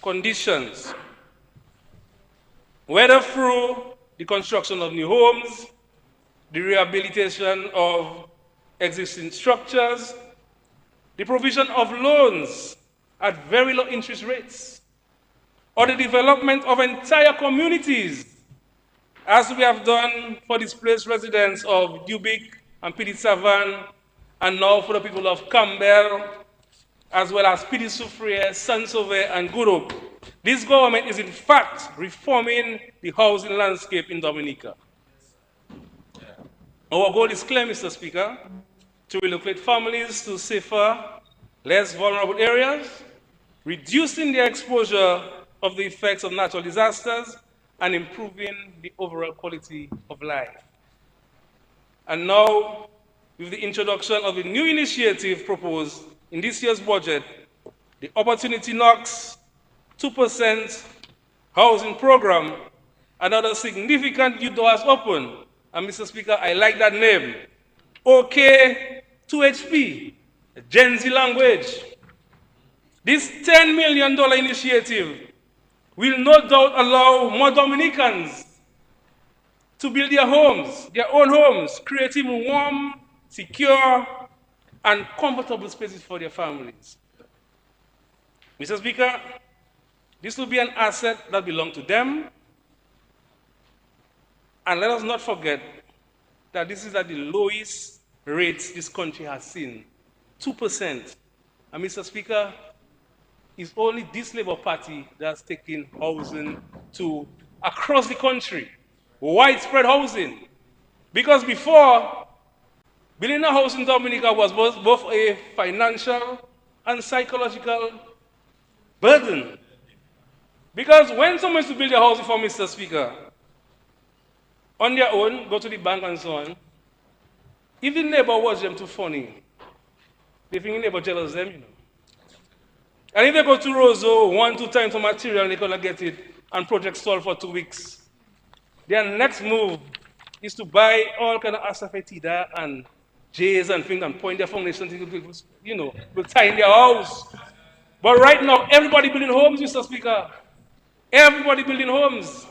Speaker 4: conditions, whether through the construction of new homes, the rehabilitation of existing structures, the provision of loans at very low interest rates, or the development of entire communities, as we have done for displaced residents of Dubic and Pidi Savan, and now for the people of Campbell, as well as Pidi Soufriere, Sansove, and Gouroup. This government is in fact reforming the housing landscape in Dominica. Our goal is clear, Mr. Speaker, to relocate families to safer, less vulnerable areas, reducing the exposure of the effects of natural disasters, and improving the overall quality of life. And now, with the introduction of a new initiative proposed in this year's budget, the Opportunity Knocks 2% housing program, another significant new door has opened. And Mr. Speaker, I like that name. OK2HP, Gen Z language. This $10 million initiative will no doubt allow more Dominicans to build their homes, their own homes, creating warm, secure, and comfortable spaces for their families. Mr. Speaker, this will be an asset that belongs to them. And let us not forget that this is at the lowest rates this country has seen, 2%. And Mr. Speaker, it's only this Labour Party that's taken housing to across the country, widespread housing. Because before, building a house in Dominica was both a financial and psychological burden. Because when someone is to build a house for Mr. Speaker, on their own, go to the bank and so on, if the neighbor watch them too funny, they think the neighbor jealous them, you know. And if they go to Roseau 1-2 times for material, they're going to get it and project stall for 2 weeks. Their next move is to buy all kind of asafoetida and J's and things and point their foundation to, you know, to tie in their house. But right now, everybody building homes, Mr. Speaker. Everybody building homes.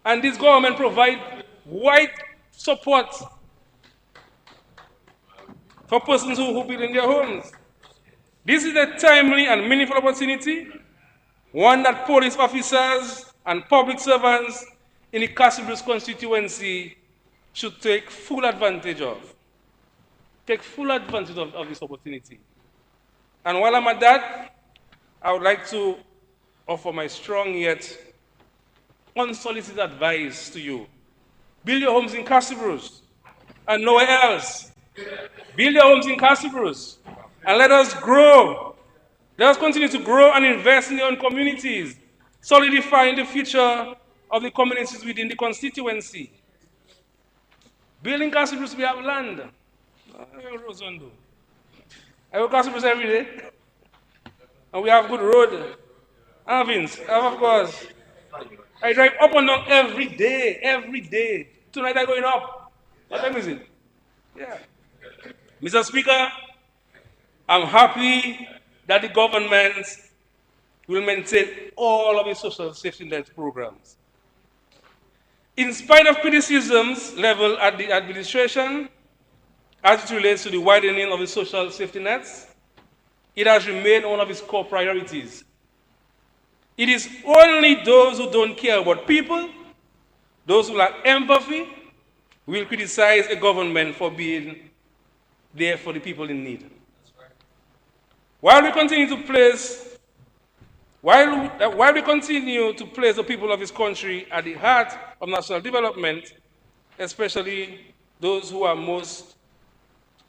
Speaker 4: And this government provides wide support for persons who build in their homes. This is a timely and meaningful opportunity, one that police officers and public servants in the Castle constituency should take full advantage of. Take full advantage of this opportunity. And while I'm at that, I would like to offer my strong yet unsolicited advice to you. Build your homes in Castlebrus and nowhere else. Build your homes in Castlebrus and let us grow. Let us continue to grow and invest in our own communities, solidifying the future of the communities within the constituency. Building Castlebrus, we have land. I go Castlebrus every day. And we have good road. Vince, of course. I drive up and down every day. Tonight I'm going up. What time is it? Yeah. Mr. Speaker, I'm happy that the government will maintain all of its social safety net programs. In spite of criticisms leveled at the administration as it relates to the widening of the social safety nets, it has remained one of its core priorities. It is only those who don't care about people, those who lack empathy, who will criticize a government for being there for the people in need. While we continue to place the people of this country at the heart of national development, especially those who are most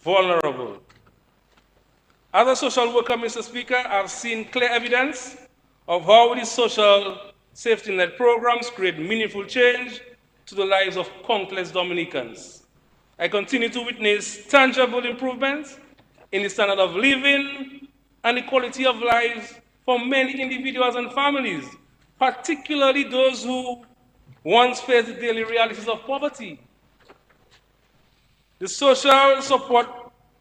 Speaker 4: vulnerable. As a social worker, Mr. Speaker, I've seen clear evidence of how these social safety net programs create meaningful change to the lives of countless Dominicans. I continue to witness tangible improvements in the standard of living and the quality of life for many individuals and families, particularly those who once faced the daily realities of poverty. The social support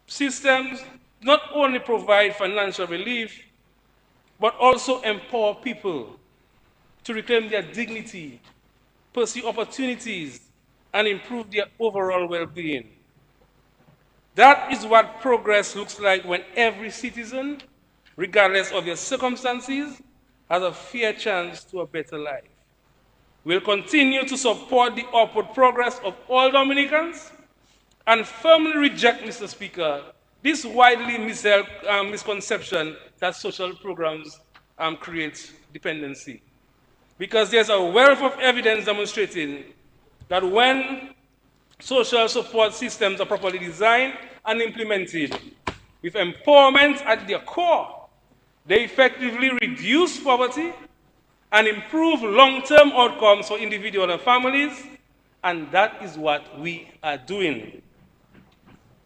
Speaker 4: systems not only provide financial relief, but also empower people to reclaim their dignity pursue opportunities, and improve their overall well-being. That is what progress looks like when every citizen, regardless of their circumstances, has a fair chance to a better life. We'll continue to support the upward progress of all Dominicans and firmly reject, Mr. Speaker, this widely held misconception that social programs create dependency. Because there's a wealth of evidence demonstrating that when social support systems are properly designed and implemented with empowerment at their core, they effectively reduce poverty and improve long-term outcomes for individuals and families, and that is what we are doing.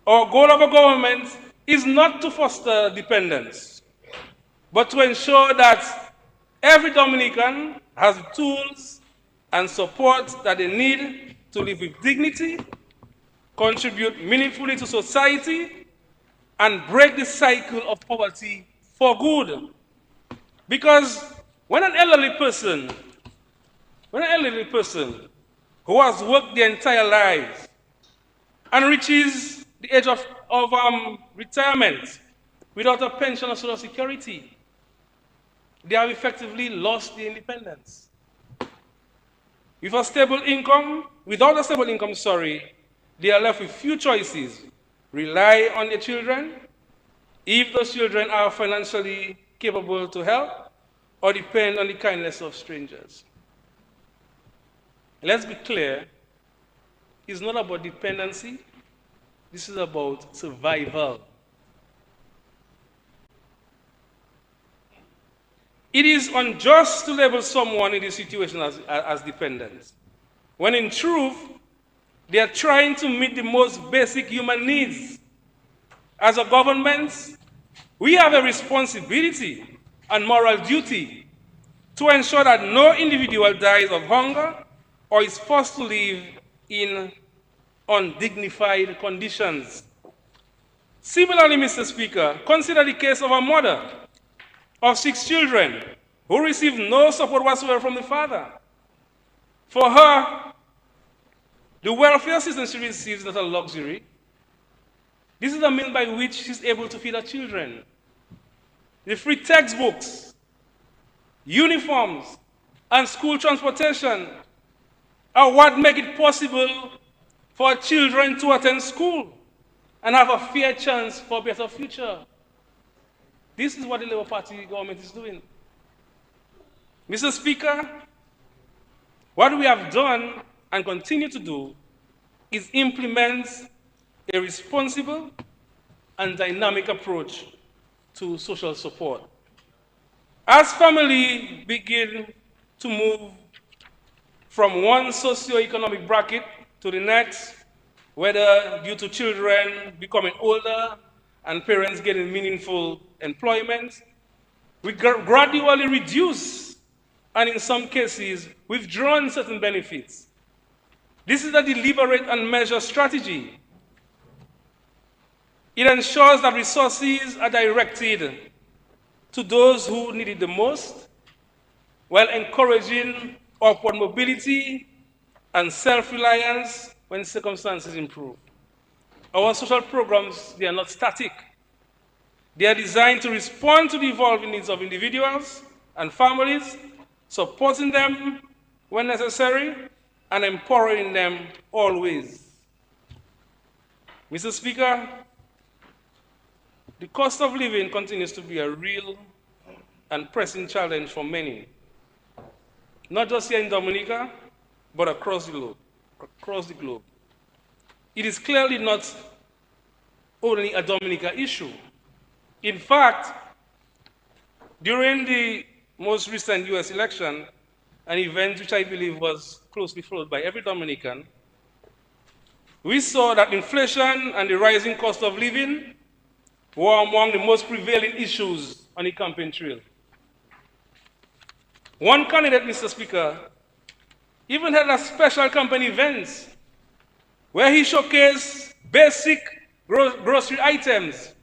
Speaker 4: Our goal of a government is not to foster dependence, but to ensure that every Dominican has the tools and support that they need to live with dignity, contribute meaningfully to society, and break the cycle of poverty for good. Because when an elderly person who has worked their entire lives and reaches the age of retirement without a pension or social security, they have effectively lost their independence. Without a stable income, they are left with few choices. Rely on their children, if those children are financially capable to help, or depend on the kindness of strangers. Let's be clear, it's not about dependency, this is about survival. It is unjust to label someone in this situation as dependent, when in truth, they are trying to meet the most basic human needs. As a government, we have a responsibility and moral duty to ensure that no individual dies of hunger or is forced to live in undignified conditions. Similarly, Mr. Speaker, consider the case of a mother of 6 children who received no support whatsoever from the father. For her, the welfare system she receives is not a luxury. This is the means by which she's able to feed her children. The free textbooks, uniforms, and school transportation are what make it possible for children to attend school and have a fair chance for a better future. This is what the Labour Party government is doing. Mr. Speaker, what we have done and continue to do is implement a responsible and dynamic approach to social support. As families begin to move from one socio-economic bracket to the next, whether due to children becoming older and parents getting meaningful employment, we gradually reduce and in some cases withdrawn certain benefits. This is a deliberate and measured strategy. It ensures that resources are directed to those who need it the most, while encouraging upward mobility and self-reliance when circumstances improve. Our social programs, they are not static. They are designed to respond to the evolving needs of individuals and families, supporting them when necessary and empowering them always. Mr. Speaker, the cost of living continues to be a real and pressing challenge for many, not just here in Dominica, but across the globe. It is clearly not only a Dominica issue. In fact, during the most recent US election, an event which I believe was closely followed by every Dominican, we saw that inflation and the rising cost of living were among the most prevailing issues on the campaign trail. One candidate, Mr. Speaker, even had a special campaign event where he showcased basic grocery items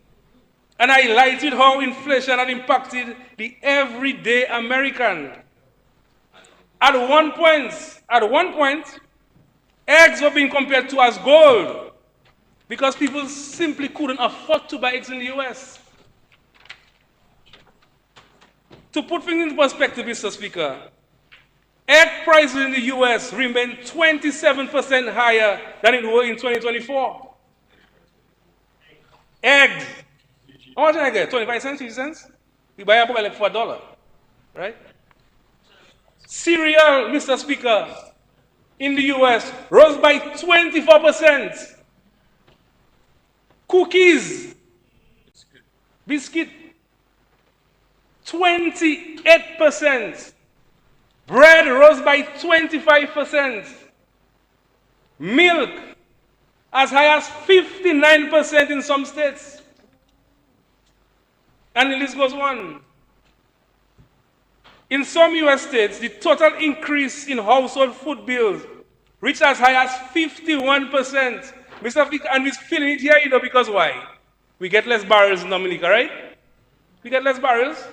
Speaker 4: and highlighted how inflation had impacted the everyday American. At one point, eggs were being compared to as gold because people simply couldn't afford to buy eggs in the US. To put things into perspective, Mr. Speaker, egg prices in the US remain 27% higher than it were in 2024. Eggs. How much did I get? 25 cents, 50 cents? We buy a book like for $1, right? Cereal, Mr. Speaker, in the US rose by 24%. Cookies, biscuit, 28%. Bread rose by 25%. Milk, as high as 59% in some states. And the list goes on. In some US states, the total increase in household food bills reached as high as 51%. Mr. Speaker, and we're feeling it here, because why? We get less barrels in Dominica, right? We get less barrels.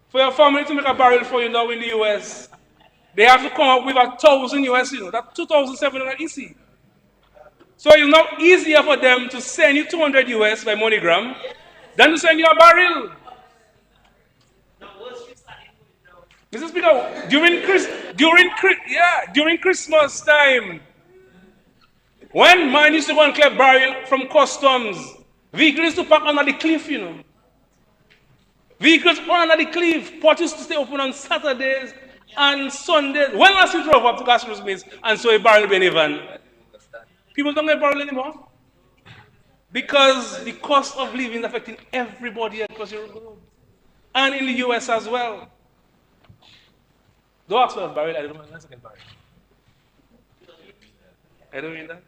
Speaker 4: For your family to make a barrel for you now in the US, they have to come up with 1,000 US, that's 2,700 EC. So it's now easier for them to send you 200 US by MoneyGram than to send you a barrel. Mr. Speaker, during Christmas time, when man used to go and collect barrel from customs, vehicles used to park under the cliff, Vehicles under the cliff. Port used to stay open on Saturdays and Sundays. When last we drove up to Castro's Mills and saw a barrel in a van? People don't get barrel anymore. Because the cost of living is affecting everybody across the globe. And in the US as well. Don't ask for a barrel, I don't want a second barrel. I don't mean that.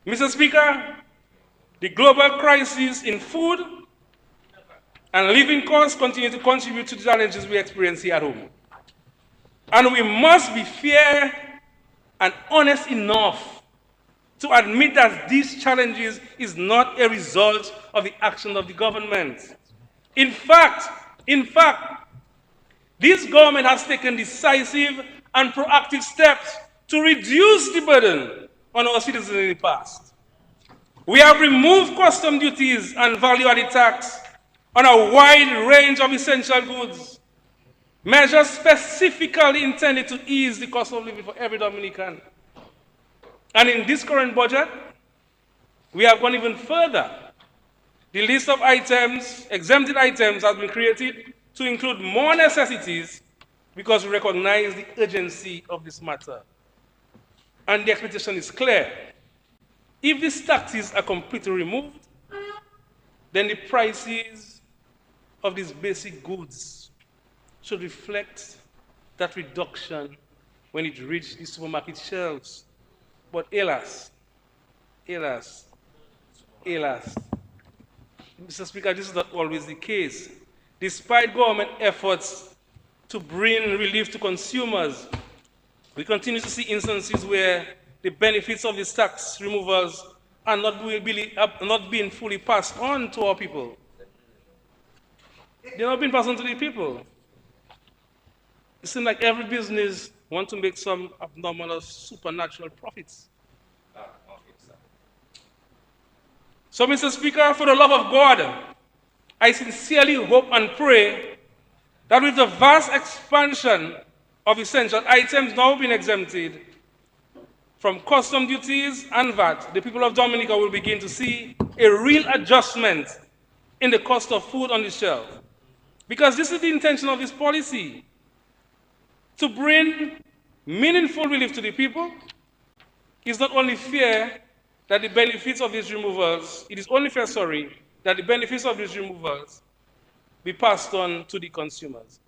Speaker 4: Mr. Speaker, the global crisis in food and living costs continue to contribute to the challenges we experience here at home. And we must be fair and honest enough to admit that these challenges is not a result of the action of the government. In fact, this government has taken decisive and proactive steps to reduce the burden on our citizens in the past. We have removed custom duties and value-added tax on a wide range of essential goods, measures specifically intended to ease the cost of living for every Dominican. And in this current budget, we have gone even further. The list of items, exempted items, has been created to include more necessities because we recognize the urgency of this matter. And the expectation is clear. If these taxes are completely removed, then the prices of these basic goods should reflect that reduction when it reaches the supermarket shelves. But alas, Mr. Speaker, this is not always the case. Despite government efforts to bring relief to consumers, we continue to see instances where the benefits of these tax removals are not being fully passed on to our people. They're not being passed on to the people. It seems like every business wants to make some abnormal or supernatural profits. So, Mr. Speaker, for the love of God, I sincerely hope and pray that with the vast expansion of essential items now being exempted from custom duties and VAT, the people of Dominica will begin to see a real adjustment in the cost of food on the shelf. Because this is the intention of this policy, to bring meaningful relief to the people. It's not only fair that the benefits of these removals, that the benefits of these removals be passed on to the consumers.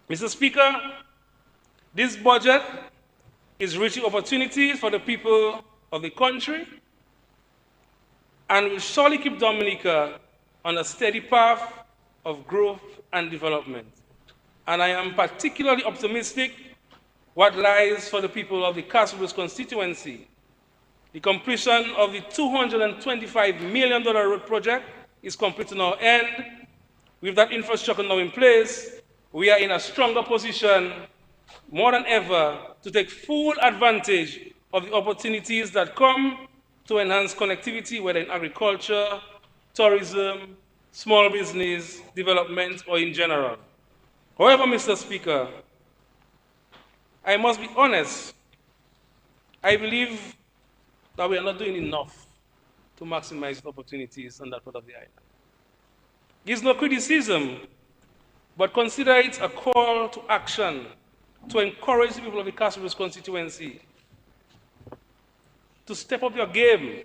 Speaker 4: Mr. Speaker, this budget is reaching opportunities for the people of the country and will surely keep Dominica on a steady path of growth and development. And I am particularly optimistic what lies for the people of the Castlebrooks constituency. The completion of the $225 million road project is complete to our end. With that infrastructure now in place, we are in a stronger position more than ever to take full advantage of the opportunities that come to enhance connectivity, whether in agriculture, tourism, small business development, or in general. However, Mr. Speaker, I must be honest, I believe that we are not doing enough to maximize opportunities on that part of the island. It's no criticism, but consider it a call to action to encourage the people of the Castlebrooks constituency to step up your game,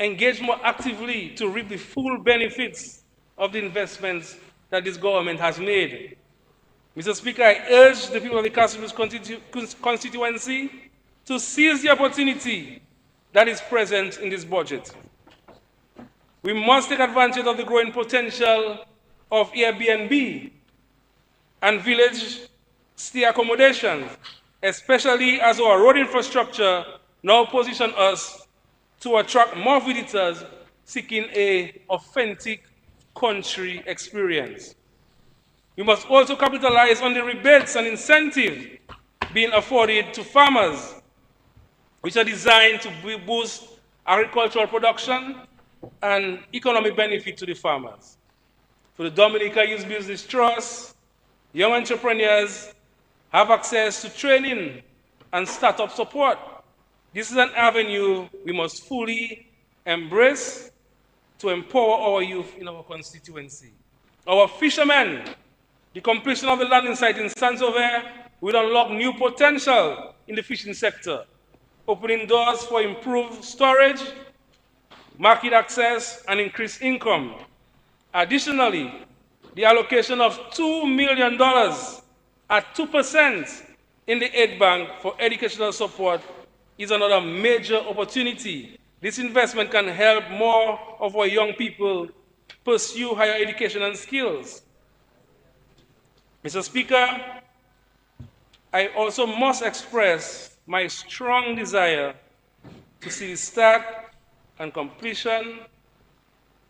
Speaker 4: engage more actively to reap the full benefits of the investments that this government has made. Mr. Speaker, I urge the people of the Castlebrooks constituency to seize the opportunity that is present in this budget. We must take advantage of the growing potential of Airbnb and village stay accommodation, especially as our road infrastructure now position us to attract more visitors seeking an authentic country experience. We must also capitalize on the rebates and incentives being afforded to farmers, which are designed to boost agricultural production and economic benefit to the farmers. For the Dominica Youth Business Trust, young entrepreneurs have access to training and startup support. This is an avenue we must fully embrace to empower our youth in our constituency. Our fishermen, the completion of the landing site in Sansover will unlock new potential in the fishing sector, opening doors for improved storage, market access, and increased income. Additionally, the allocation of $2 million at 2% in the aid bank for educational support is another major opportunity. This investment can help more of our young people pursue higher education and skills. Mr. Speaker, I also must express my strong desire to see the start and completion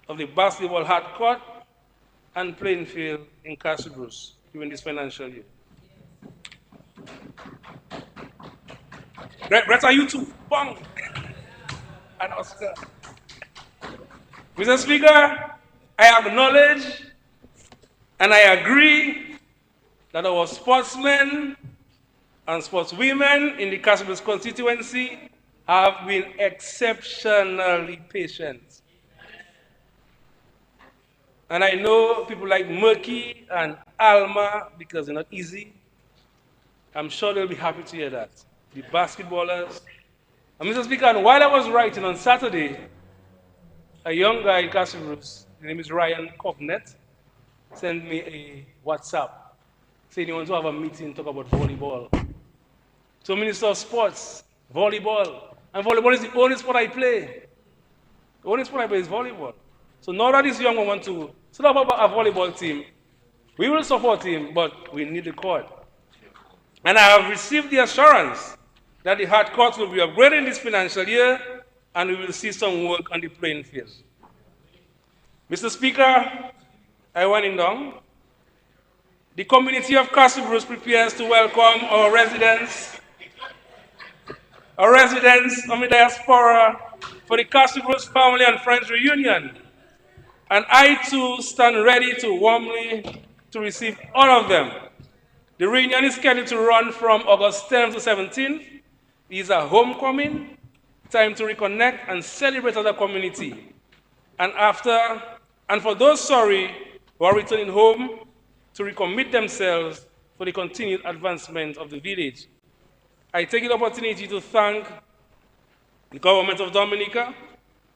Speaker 4: of the basketball hard court and playing field in Castlebrooks during this financial year. Brett, are you too? Bang! And Oscar. Mr. Speaker, I acknowledge and I agree that our sportsmen and sportswomen in the Castlebrooks constituency have been exceptionally patient. And I know people like Murky and Alma, because they're not easy, I'm sure they'll be happy to hear that. The basketballers. And Mr. Speaker, and while I was writing on Saturday, a young guy in Castlebrooks, his name is Ryan Cognet, sent me a WhatsApp saying he wants to have a meeting to talk about volleyball. So Minister of Sports, volleyball. And volleyball is the only sport I play. The only sport I play is volleyball. So now that this young one wants to set up a volleyball team, we will support him, but we need the court. And I have received the assurance that the hard courts will be upgraded this financial year, and we will see some work on the playing field. Mr. Speaker, I want him down. The community of Castlebrooks prepares to welcome our residents of the diaspora for the Castlebrooks Family and Friends Reunion. And I too stand ready to warmly to receive all of them. The reunion is scheduled to run from August 10th to 17th. It is a homecoming, time to reconnect and celebrate as a community. And for those sorry who are returning home, to recommit themselves for the continued advancement of the village. I take the opportunity to thank the government of Dominica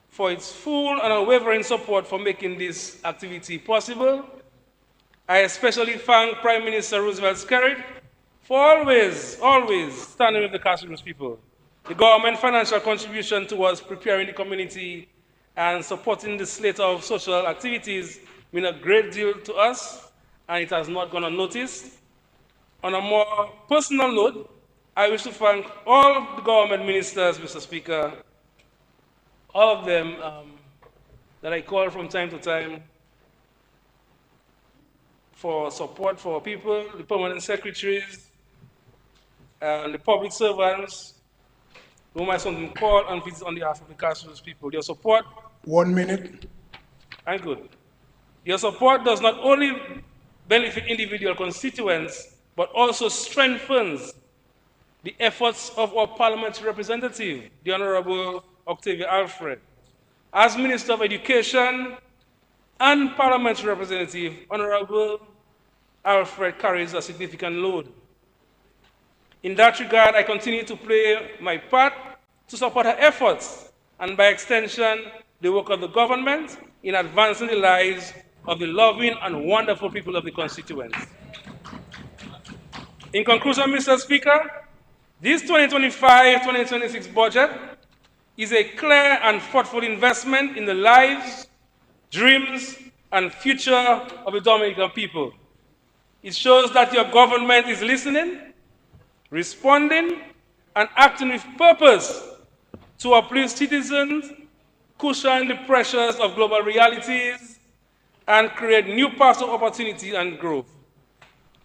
Speaker 4: for its full and unwavering support for making this activity possible. I especially thank Prime Minister Roosevelt Skerrit for always standing with the Castlebrooks people. The government financial contribution towards preparing the community and supporting the slate of social activities mean a great deal to us, and it has not gone unnoticed. On a more personal note, I wish to thank all the government ministers, Mr. Speaker, all of them that I call from time to time, for support for people, the permanent secretaries, and the public servants, whom I sometimes call and visit on behalf of the Castle's people. Your support,
Speaker 2: 1 minute.
Speaker 4: I'm good. Your support does not only benefit individual constituents, but also strengthens the efforts of our parliamentary representative, the Honorable Octavia Alfred. As Minister of Education and parliamentary representative, Honorable Alfred carries a significant load. In that regard, I continue to play my part to support her efforts and, by extension, the work of the government in advancing the lives of the loving and wonderful people of the constituents. In conclusion, Mr. Speaker, this 2025-2026 budget is a clear and thoughtful investment in the lives, dreams, and future of the Dominican people. It shows that your government is listening, responding, and acting with purpose to uplift citizens, cushion the pressures of global realities, and create new paths of opportunity and growth.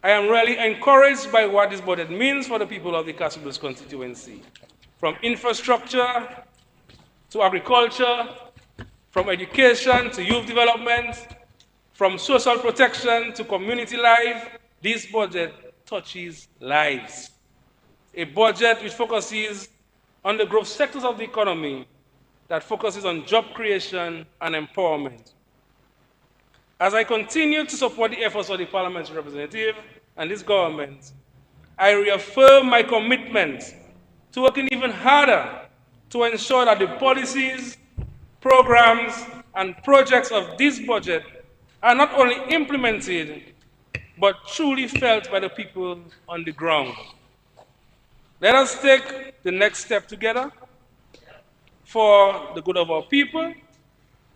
Speaker 4: I am really encouraged by what this budget means for the people of the Castle Blues constituency. From infrastructure to agriculture, from education to youth development, from social protection to community life, this budget touches lives. A budget which focuses on the growth sectors of the economy, that focuses on job creation and empowerment. As I continue to support the efforts of the parliamentary representative and this government, I reaffirm my commitment to working even harder to ensure that the policies, programs, and projects of this budget are not only implemented, but truly felt by the people on the ground. Let us take the next step together for the good of our people,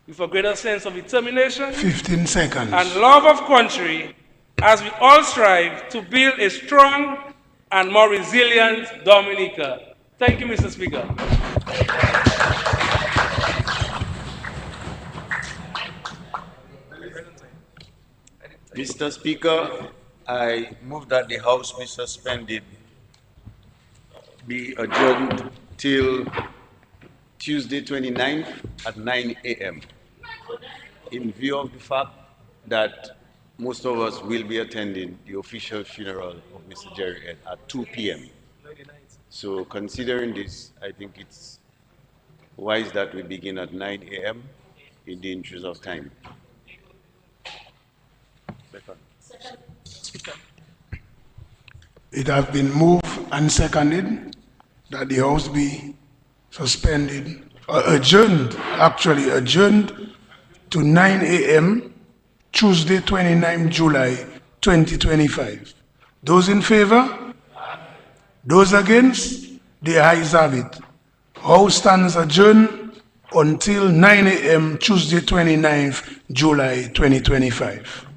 Speaker 4: with a greater sense of determination
Speaker 2: 15 seconds.
Speaker 4: and love of country, as we all strive to build a strong and more resilient Dominica. Thank you, Mr. Speaker.
Speaker 5: Mr. Speaker, I move that the House be suspended, be adjourned till Tuesday 29th at 9 a.m. in view of the fact that most of us will be attending the official funeral of Mr. Jerry Ed at 2 p.m. So considering this, I think it's wise that we begin at 9 a.m. in the interest of time.
Speaker 2: It has been moved and seconded that the House be suspended, adjourned to 9 a.m. Tuesday, 29 July 2025. Those in favor? Those against? The ayes have it. House stands adjourned until 9 a.m. Tuesday, 29th July 2025.